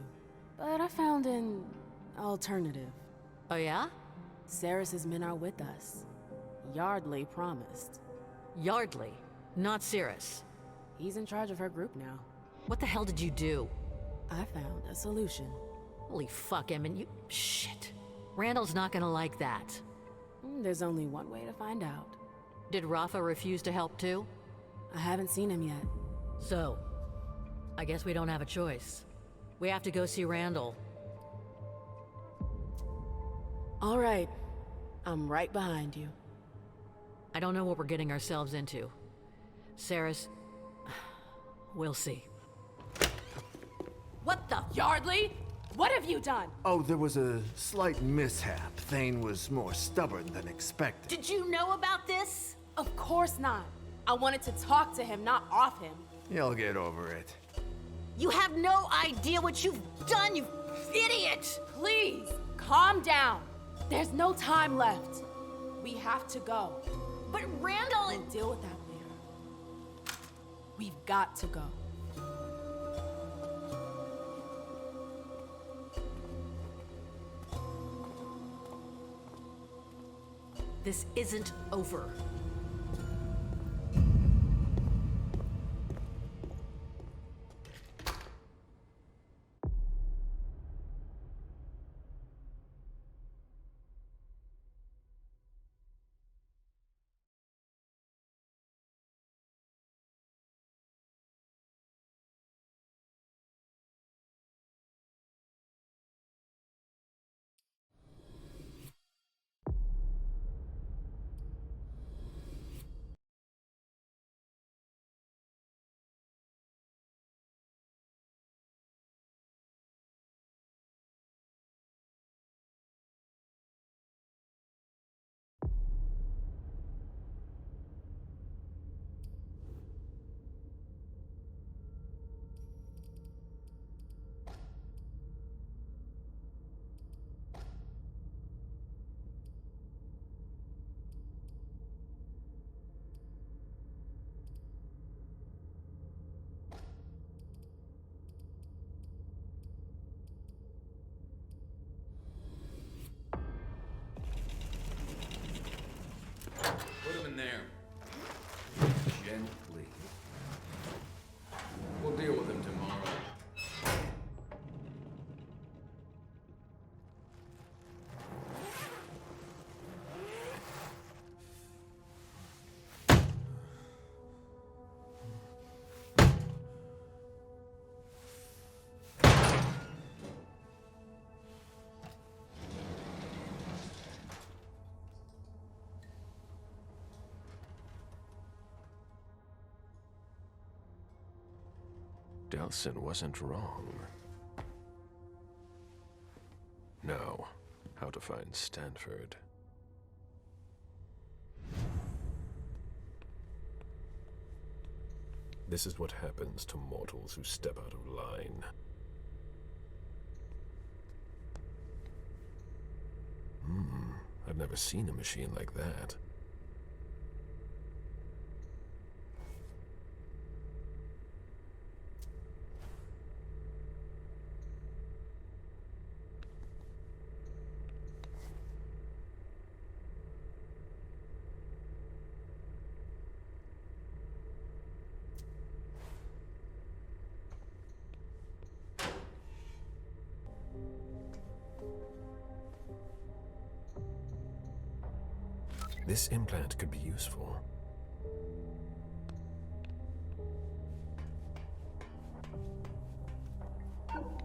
But I found an alternative. Oh yeah? Saris's men are with us. Yardley promised. Yardley? Not Cirrus. He's in charge of her group now. What the hell did you do? I found a solution. Holy fuck, Emin, you... Shit. Randall's not gonna like that. There's only one way to find out. Did Rafa refuse to help too? I haven't seen him yet. So, I guess we don't have a choice. We have to go see Randall. All right. I'm right behind you. I don't know what we're getting ourselves into. Saris, we'll see. What the? Yardley? What have you done? Oh, there was a slight mishap. Thane was more stubborn than expected. Did you know about this? Of course not. I wanted to talk to him, not off him. You'll get over it. You have no idea what you've done, you idiot! Please, calm down. There's no time left. We have to go. But Randall... We'll deal with that later. We've got to go. This isn't over. in there. Gently. We'll deal with him tomorrow. Delsin wasn't wrong. Now, how to find Stanford. This is what happens to mortals who step out of line. I've never seen a machine like that. This implant could be useful.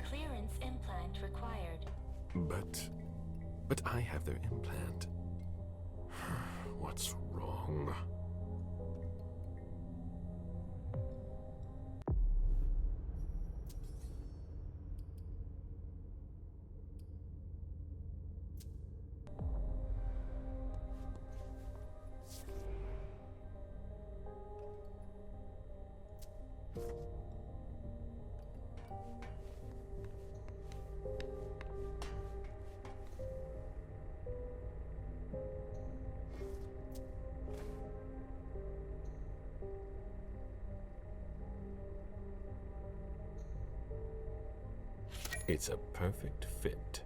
Clearance implant required. But I have their implant. What's wrong? It's a perfect fit.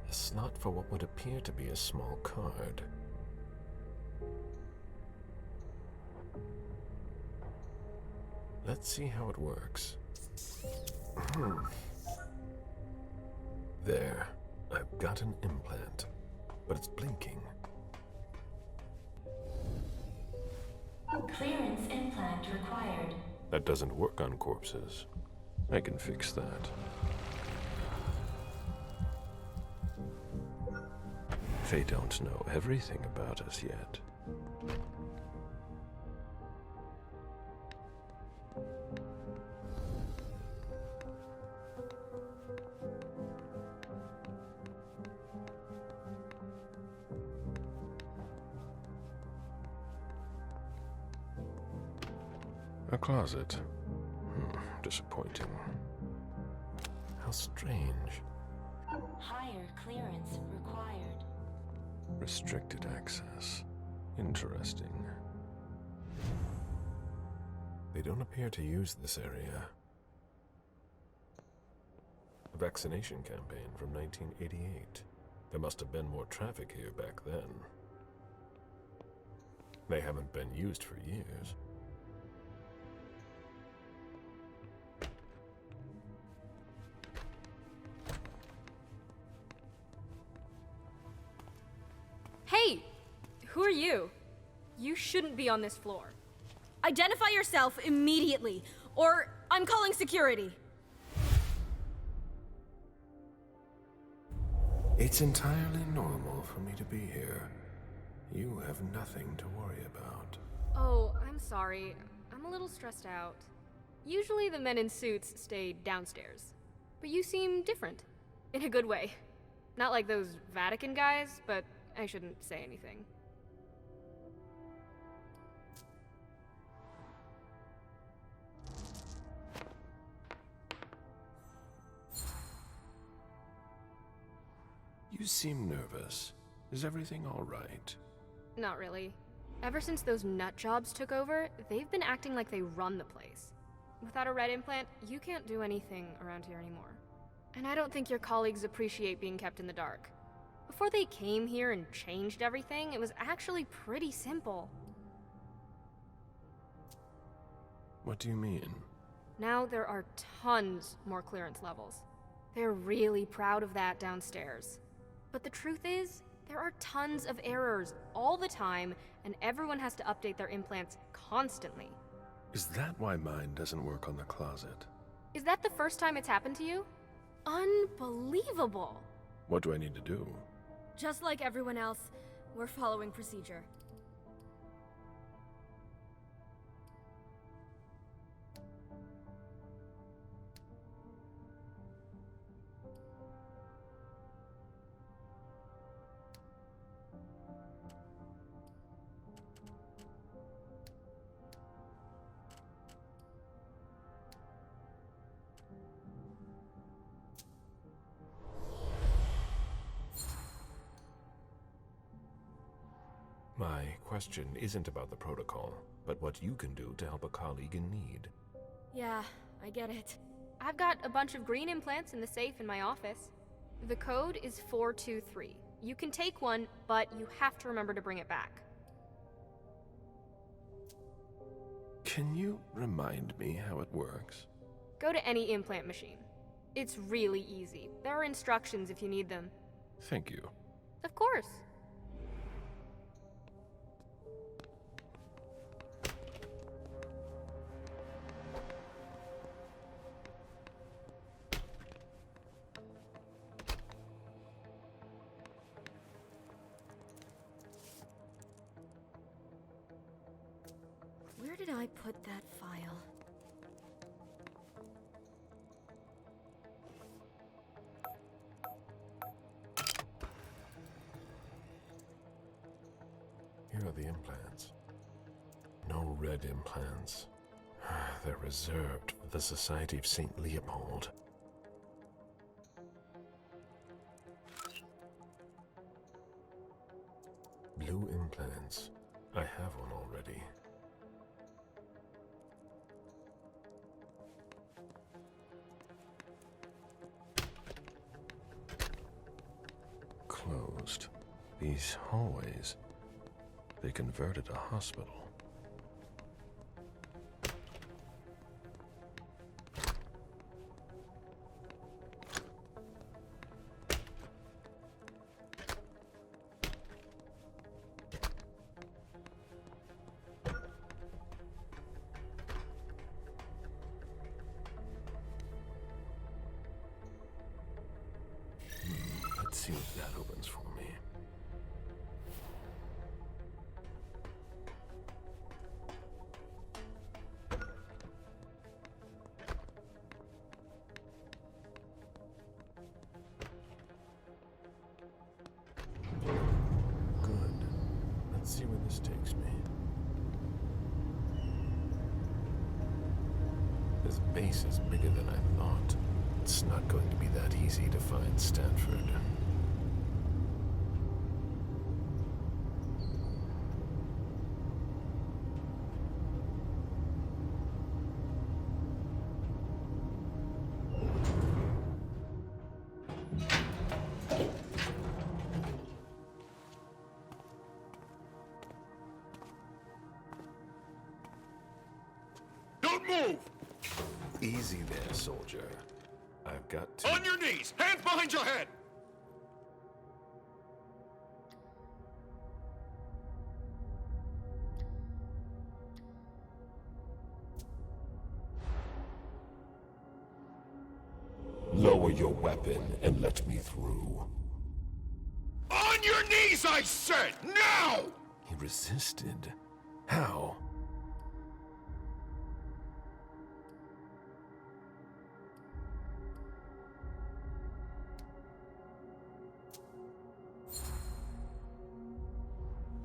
A slot for what would appear to be a small card. Let's see how it works. There. I've got an implant, but it's blinking. Clearance implant required. That doesn't work on corpses. I can fix that. They don't know everything about us yet. A closet. Disappointing. How strange. Higher clearance required. Restricted access. Interesting. They don't appear to use this area. A vaccination campaign from 1988. There must have been more traffic here back then. They haven't been used for years. Hey! Who are you? You shouldn't be on this floor. Identify yourself immediately, or I'm calling security. It's entirely normal for me to be here. You have nothing to worry about. Oh, I'm sorry. I'm a little stressed out. Usually the men in suits stay downstairs. But you seem different. In a good way. Not like those Vatican guys, but I shouldn't say anything. You seem nervous. Is everything all right? Not really. Ever since those nut jobs took over, they've been acting like they run the place. Without a red implant, you can't do anything around here anymore. And I don't think your colleagues appreciate being kept in the dark. Before they came here and changed everything, it was actually pretty simple. What do you mean? Now there are tons more clearance levels. They're really proud of that downstairs. But the truth is, there are tons of errors all the time, and everyone has to update their implants constantly. Is that why mine doesn't work on the closet? Is that the first time it's happened to you? Unbelievable! What do I need to do? Just like everyone else, we're following procedure. My question isn't about the protocol, but what you can do to help a colleague in need. Yeah, I get it. I've got a bunch of green implants in the safe in my office. The code is 423. You can take one, but you have to remember to bring it back. Can you remind me how it works? Go to any implant machine. It's really easy. There are instructions if you need them. Thank you. Of course. Where did I put that file? Here are the implants. No red implants. They're reserved for the Society of St. Leopold. Blue implants. I have one already. Closed. These hallways, they converted a hospital. Let's see what that opens for me. Good. Let's see where this takes me. This base is bigger than I thought. It's not going to be that easy to find Stanford. Don't move! Easy there, soldier. I've got to... On your knees! Hands behind your head! Lower your weapon and let me through. On your knees, I said! Now! He resisted. How?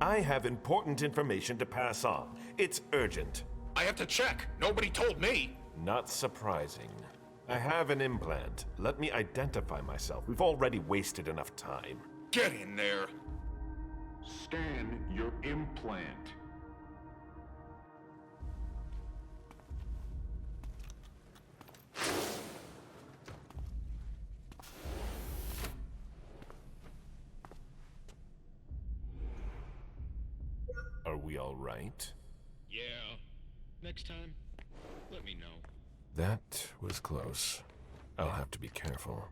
I have important information to pass on. It's urgent. I have to check. Nobody told me. Not surprising. I have an implant. Let me identify myself. We've already wasted enough time. Get in there. Scan your implant. we all right? Yeah. Next time, let me know. That was close. I'll have to be careful.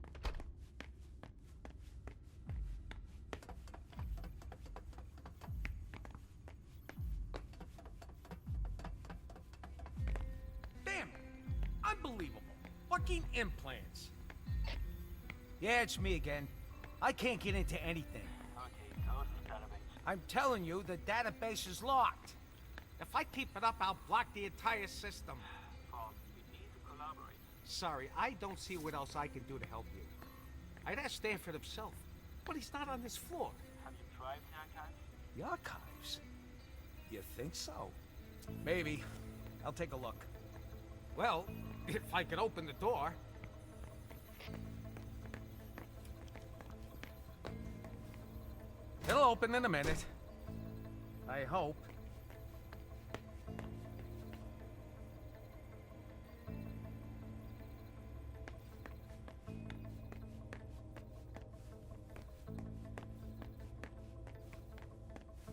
Damn it! Unbelievable. Fucking implants. Yeah, it's me again. I can't get into anything. Okay, go to the database. I'm telling you, the database is locked. If I keep it up, I'll block the entire system. Paul, we need to collaborate. Sorry, I don't see what else I can do to help you. I'd ask Stanford himself, but he's not on this floor. Have you tried the archives? The archives? You think so? Maybe. I'll take a look. Well, if I could open the door. It'll open in a minute. I hope.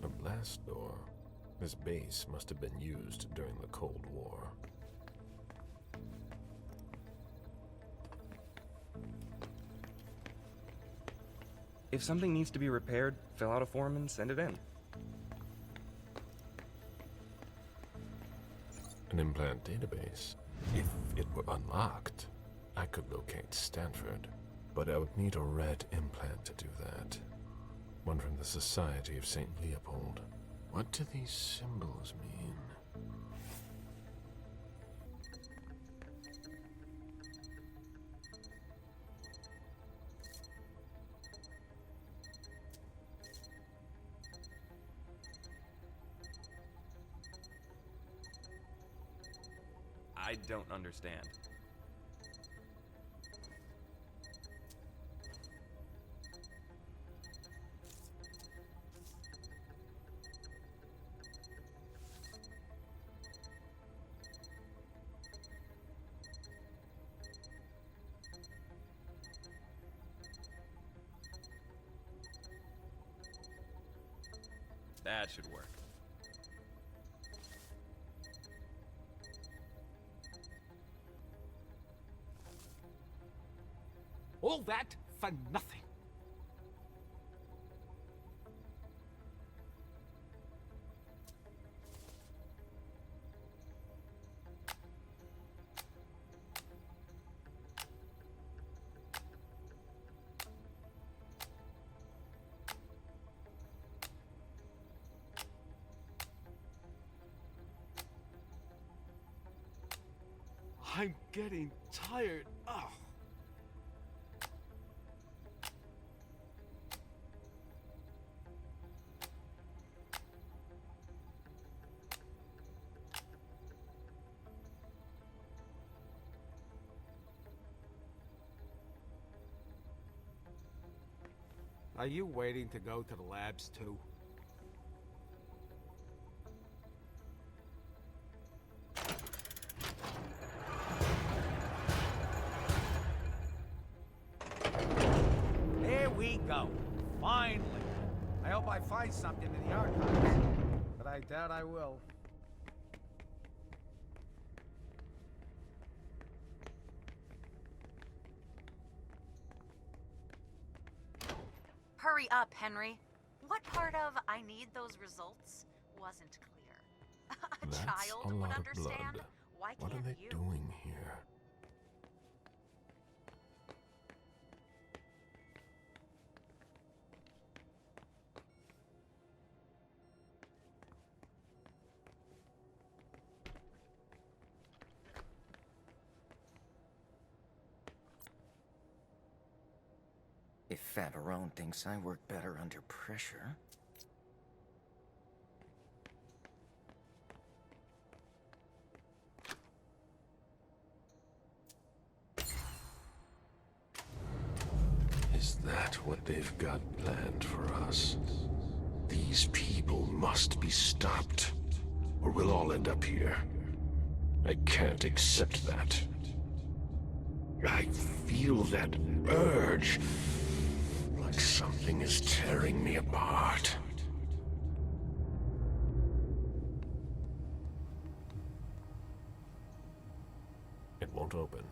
A blast door. This base must have been used during the Cold War. If something needs to be repaired, fill out a form and send it in. An implant database. If it were unlocked, I could locate Stanford. But I would need a red implant to do that. One from the Society of St. Leopold. What do these symbols mean? I don't understand. That should work. All that for nothing. I'm getting tired. Ugh. Are you waiting to go to the labs too? There we go. Finally. I hope I find something in the archives. But I doubt I will. Hurry up, Henry. What part of I need those results wasn't clear? A That's child a would lot of understand. blood. Why What are can't they you? doing here? If Favarone thinks I work better under pressure... Is that what they've got planned for us? These people must be stopped, or we'll all end up here. I can't accept that. I feel that urge, like something is tearing me apart. won't open.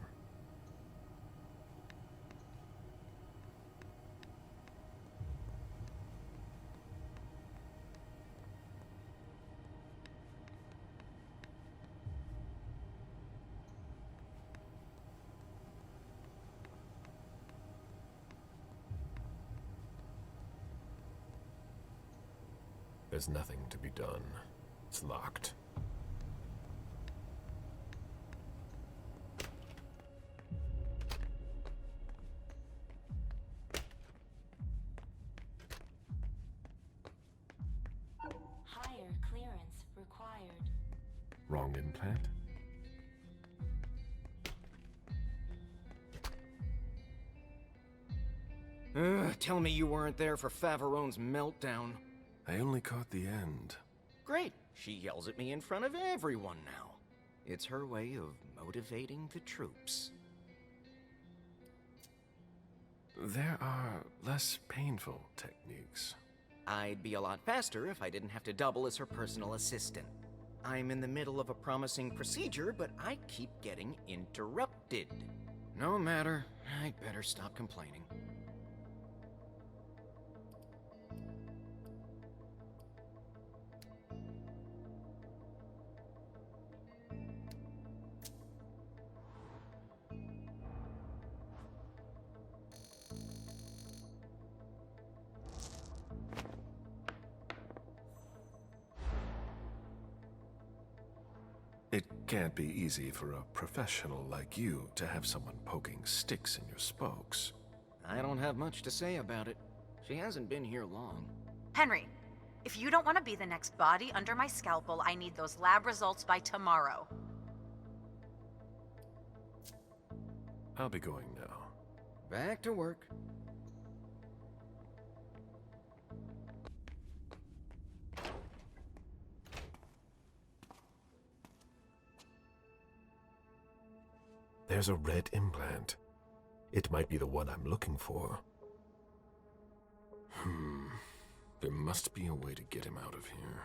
There's nothing to be done. It's locked. Higher clearance required. Wrong implant? Tell me you weren't there for Faverone's meltdown. I only caught the end. Great. She yells at me in front of everyone now. It's her way of motivating the troops. There are less painful techniques. I'd be a lot faster if I didn't have to double as her personal assistant. I'm in the middle of a promising procedure, but I keep getting interrupted. No matter. I'd better stop complaining. It can't be easy for a professional like you to have someone poking sticks in your spokes. I don't have much to say about it. She hasn't been here long. Henry, if you don't want to be the next body under my scalpel, I need those lab results by tomorrow. I'll be going now. Back to work. There's a red implant. It might be the one I'm looking for. There must be a way to get him out of here.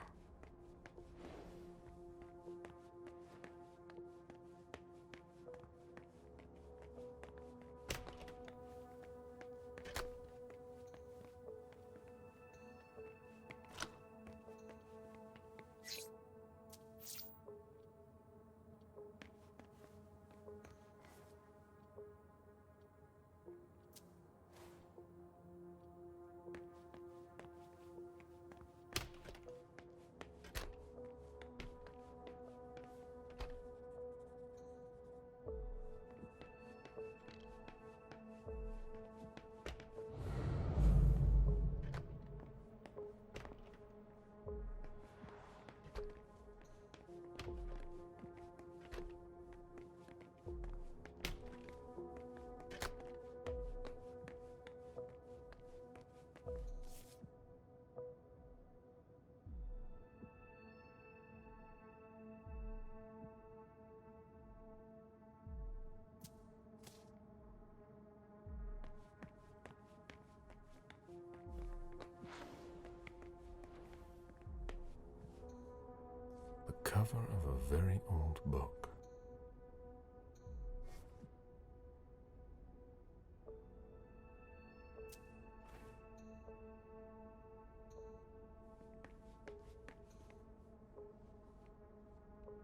The cover of a very old book.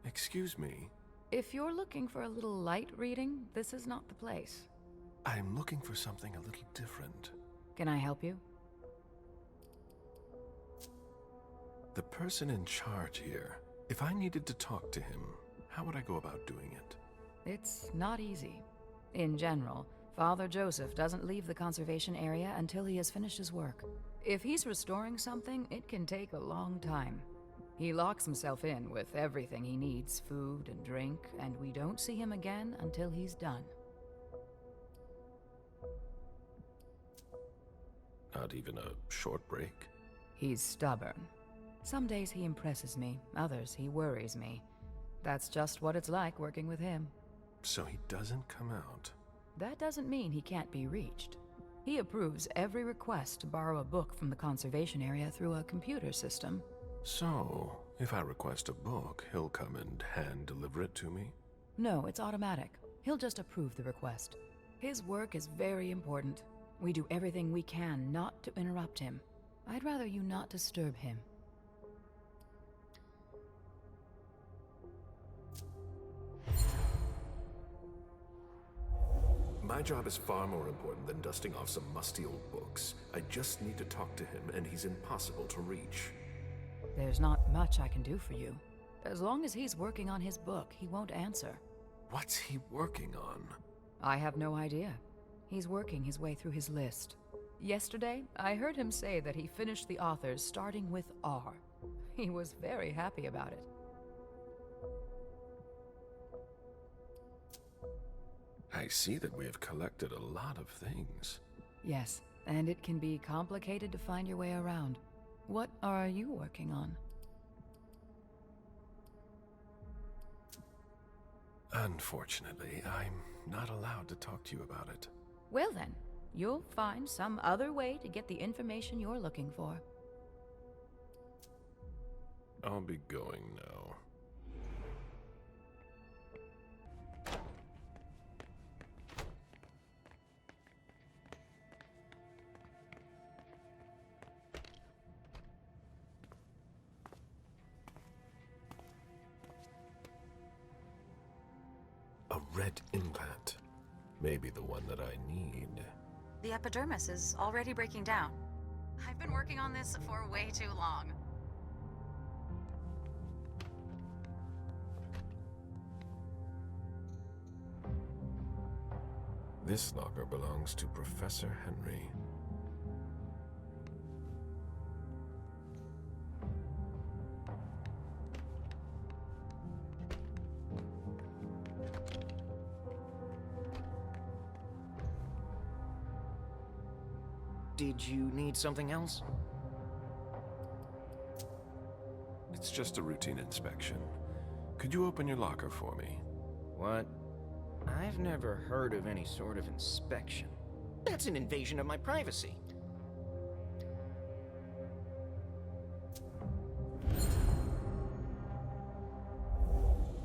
Excuse me. If you're looking for a little light reading, this is not the place. I'm looking for something a little different. Can I help you? The person in charge here, if I needed to talk to him, how would I go about doing it? It's not easy. In general, Father Joseph doesn't leave the conservation area until he has finished his work. If he's restoring something, it can take a long time. He locks himself in with everything he needs, food and drink, and we don't see him again until he's done. Not even a short break? He's stubborn. Some days he impresses me, others he worries me. That's just what it's like working with him. So he doesn't come out? That doesn't mean he can't be reached. He approves every request to borrow a book from the conservation area through a computer system. So, if I request a book, he'll come and hand-deliver it to me? No, it's automatic. He'll just approve the request. His work is very important. We do everything we can not to interrupt him. I'd rather you not disturb him. My job is far more important than dusting off some musty old books. I just need to talk to him, and he's impossible to reach. There's not much I can do for you. As long as he's working on his book, he won't answer. What's he working on? I have no idea. He's working his way through his list. Yesterday, I heard him say that he finished the authors starting with R. He was very happy about it. I see that we have collected a lot of things. Yes, and it can be complicated to find your way around. What are you working on? Unfortunately, I'm not allowed to talk to you about it. Well then, you'll find some other way to get the information you're looking for. I'll be going now. A red implant. Maybe the one that I need. The epidermis is already breaking down. I've been working on this for way too long. This locker belongs to Professor Henry. Did you need something else? It's just a routine inspection. Could you open your locker for me? What? I've never heard of any sort of inspection. That's an invasion of my privacy.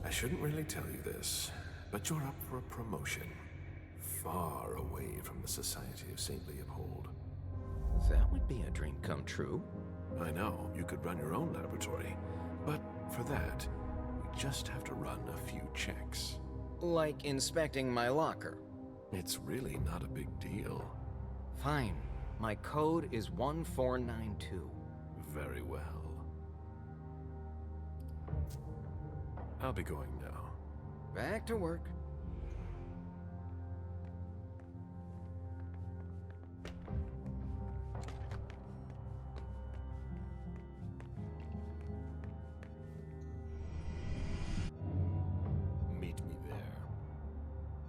I shouldn't really tell you this, but you're up for a promotion. Far away from the Society of St. Leopold. That would be a dream come true. I know, you could run your own laboratory, but for that, we just have to run a few checks. Like inspecting my locker. It's really not a big deal. Fine. My code is 1492. Very well. I'll be going now. Back to work.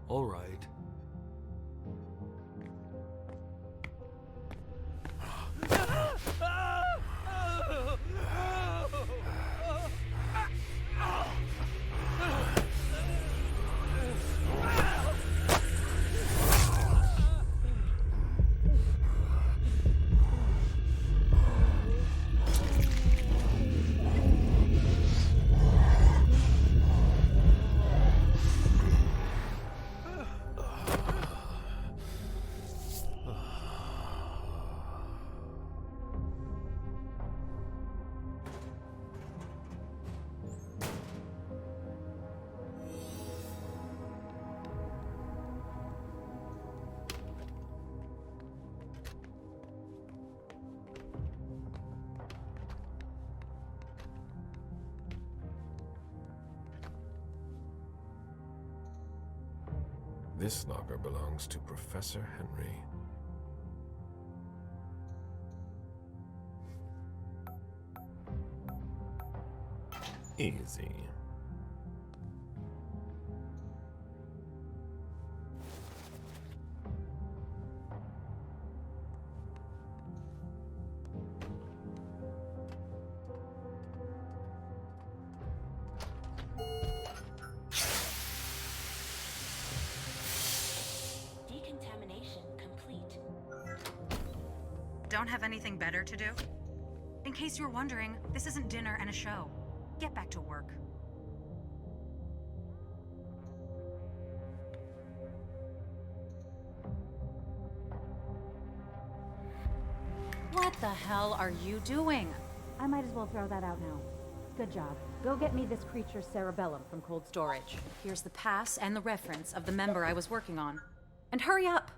All right. This locker belongs to Professor Henry. Easy. Don't have anything better to do? In case you're wondering, this isn't dinner and a show. Get back to work. hell are you doing? I might as well throw that out now. Good job. Go get me this creature's cerebellum from cold storage. Here's the pass and the reference of the member I was working on. And hurry up!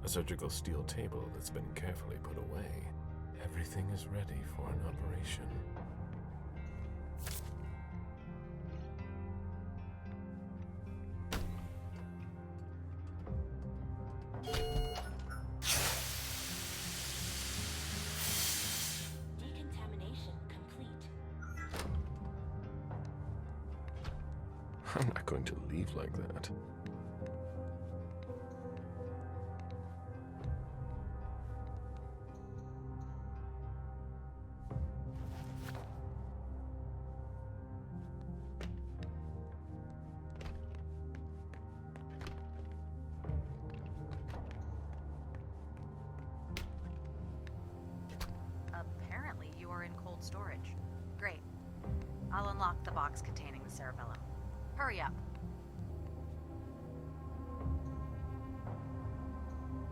A surgical steel table that's been carefully put away. Everything is ready for an operation. Decontamination complete. I'm not going to leave like that. Apparently you are in cold storage. Great. I'll unlock the box containing the cerebellum. Hurry up.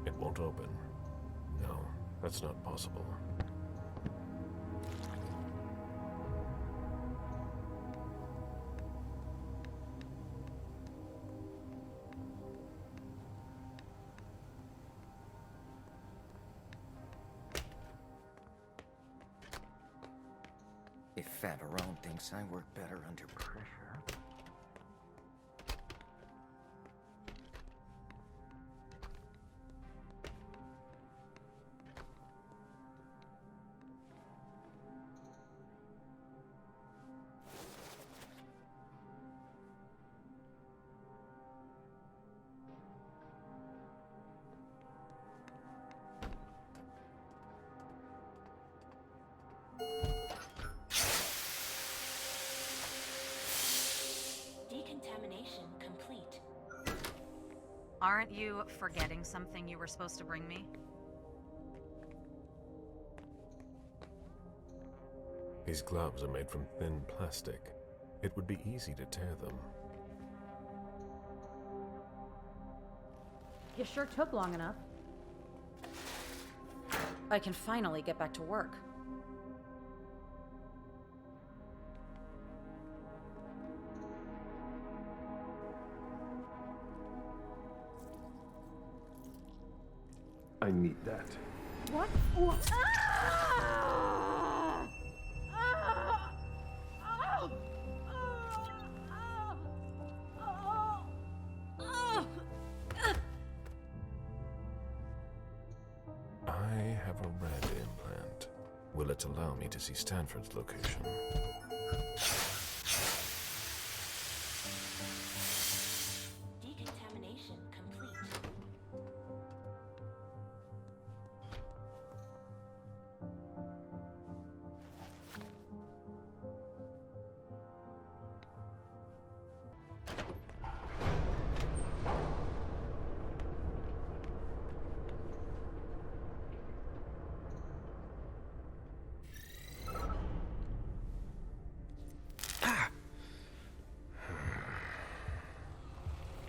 It won't open. No, that's not possible. If Favarone thinks I work better under pressure... Decontamination complete. Aren't you forgetting something you were supposed to bring me? These gloves are made from thin plastic. It would be easy to tear them. You sure took long enough. I can finally get back to work. I need that. What? I have a red implant. Will it allow me to see Stanford's location? Decontamination complete.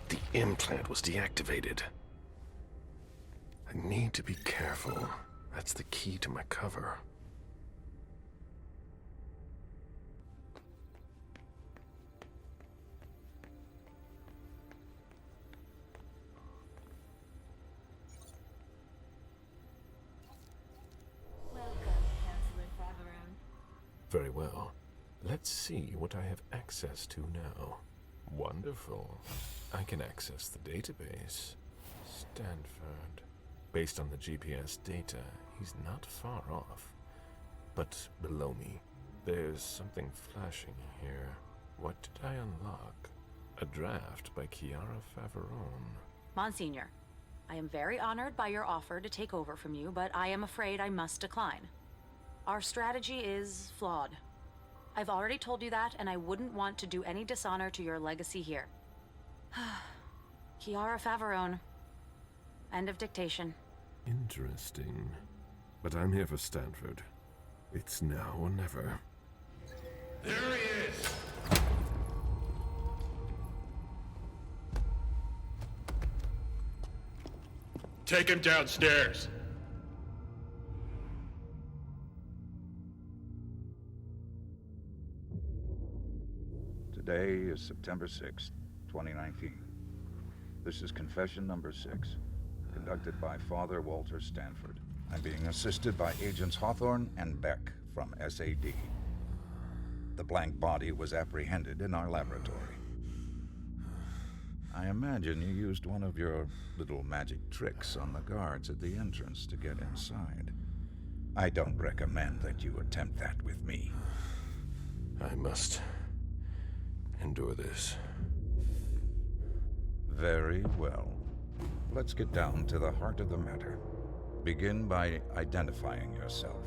The implant was deactivated. I need to be careful. That's the key to my cover. Welcome, Councillor Favarone. Very well. Let's see what I have access to now. Wonderful. I can access the database. Stanford. Based on the GPS data, he's not far off. But below me, there's something flashing here. What did I unlock? A draft by Chiara Favarone. Monsignor, I am very honored by your offer to take over from you, but I am afraid I must decline. Our strategy is flawed. I've already told you that, and I wouldn't want to do any dishonor to your legacy here. Chiara Favarone. End of dictation. Interesting. But I'm here for Stanford. It's now or never. There he is! Take him downstairs. Today is September 6th, 2019. This is confession number 6, conducted by Father Walter Stanford. I'm being assisted by Agents Hawthorne and Beck from SAD. The blank body was apprehended in our laboratory. I imagine you used one of your little magic tricks on the guards at the entrance to get inside. I don't recommend that you attempt that with me. I must endure this. Very well. Let's get down to the heart of the matter. Begin by identifying yourself.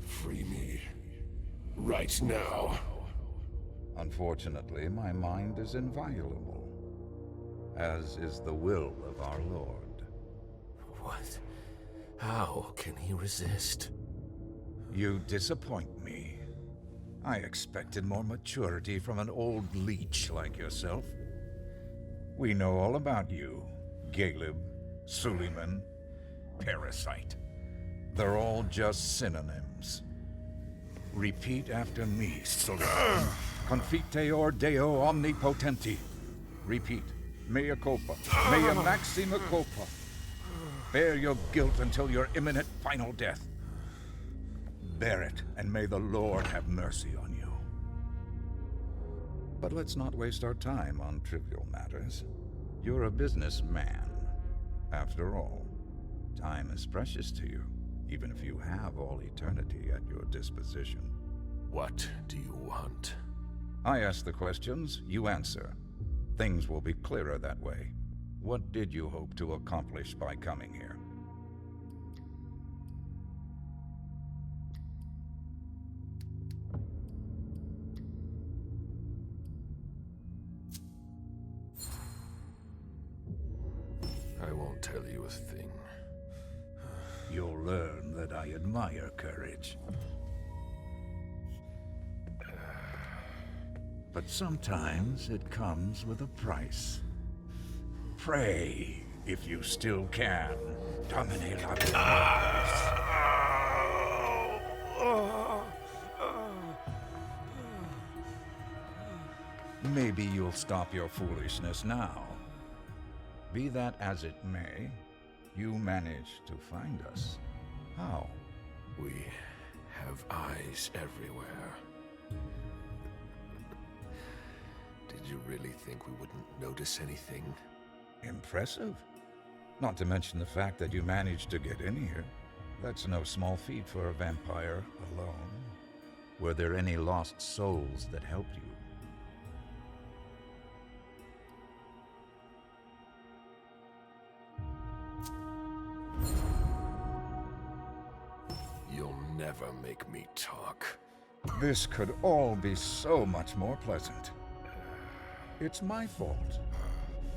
Free me. Right now. Unfortunately, my mind is inviolable, as is the will of our Lord. What? How can he resist? You disappoint me. I expected more maturity from an old leech like yourself. We know all about you, Caleb, Suleiman, Parasite. They're all just synonyms. Repeat after me, Suleiman. Confiteor Deo Omnipotenti. Repeat. Mea culpa. Mea maxima culpa. Bear your guilt until your imminent final death. Bear it, and may the Lord have mercy on you. But let's not waste our time on trivial matters. You're a businessman. After all, time is precious to you, even if you have all eternity at your disposition. What do you want? I ask the questions, you answer. Things will be clearer that way. What did you hope to accomplish by coming here? I won't tell you a thing. You'll learn that I admire courage. But sometimes it comes with a price. Pray, if you still can. Domine la Maybe you'll stop your foolishness now. Be that as it may, you managed to find us. How? We have eyes everywhere. Did you really think we wouldn't notice anything? Impressive. Not to mention the fact that you managed to get in here. That's no small feat for a vampire alone. Were there any lost souls that helped you? You'll never make me talk. This could all be so much more pleasant. It's my fault.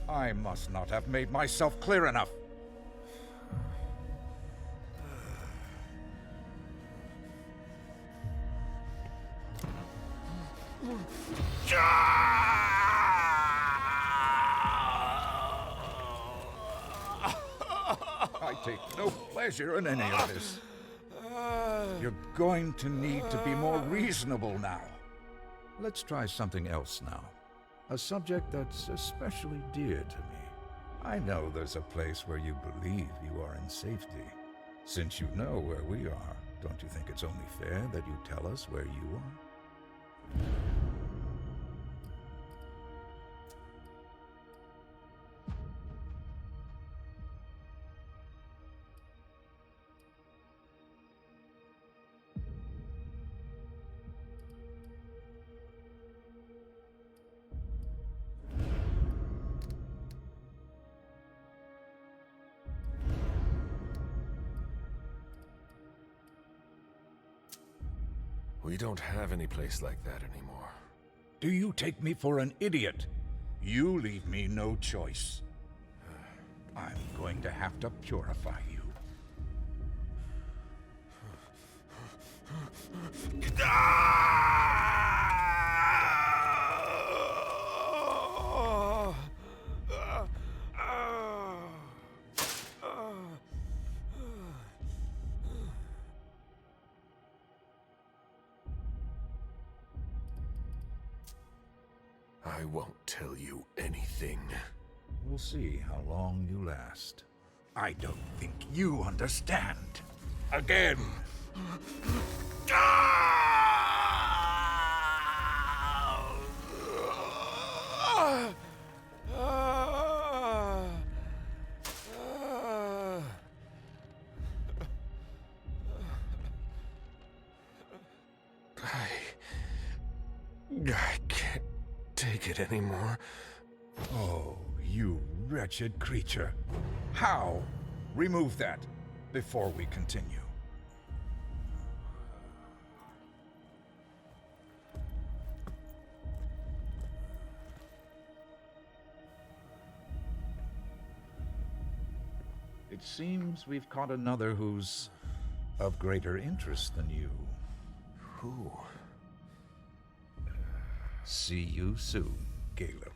I must not have made myself clear enough. I take no pleasure in any of this. You're going to need to be more reasonable now. Let's try something else now. A subject that's especially dear to me. I know there's a place where you believe you are in safety. Since you know where we are, don't you think it's only fair that you tell us where you are? We don't have any place like that anymore. Do you take me for an idiot? You leave me no choice. I'm going to have to purify you. I won't tell you anything. We'll see how long you last. I don't think you understand. Again! I can't take it anymore. Oh, you wretched creature. How? Remove that before we continue. It seems we've caught another who's of greater interest than you. Who? See you soon, Caleb.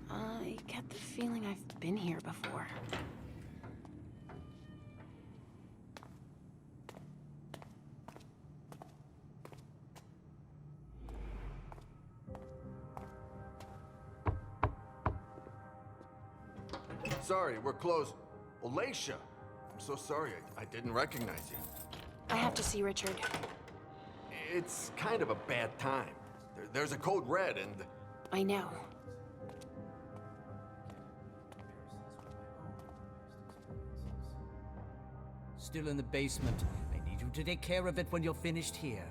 I get the feeling I've been here before. Sorry, we're closed. Alacia! I'm so sorry, I didn't recognize you. I have to see Richard. It's kind of a bad time. There's a code red and... I know. Still in the basement. I need you to take care of it when you're finished here.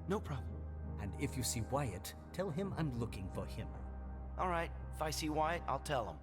No problem. And if you see Wyatt, tell him I'm looking for him. All right. If I see Wyatt, I'll tell him.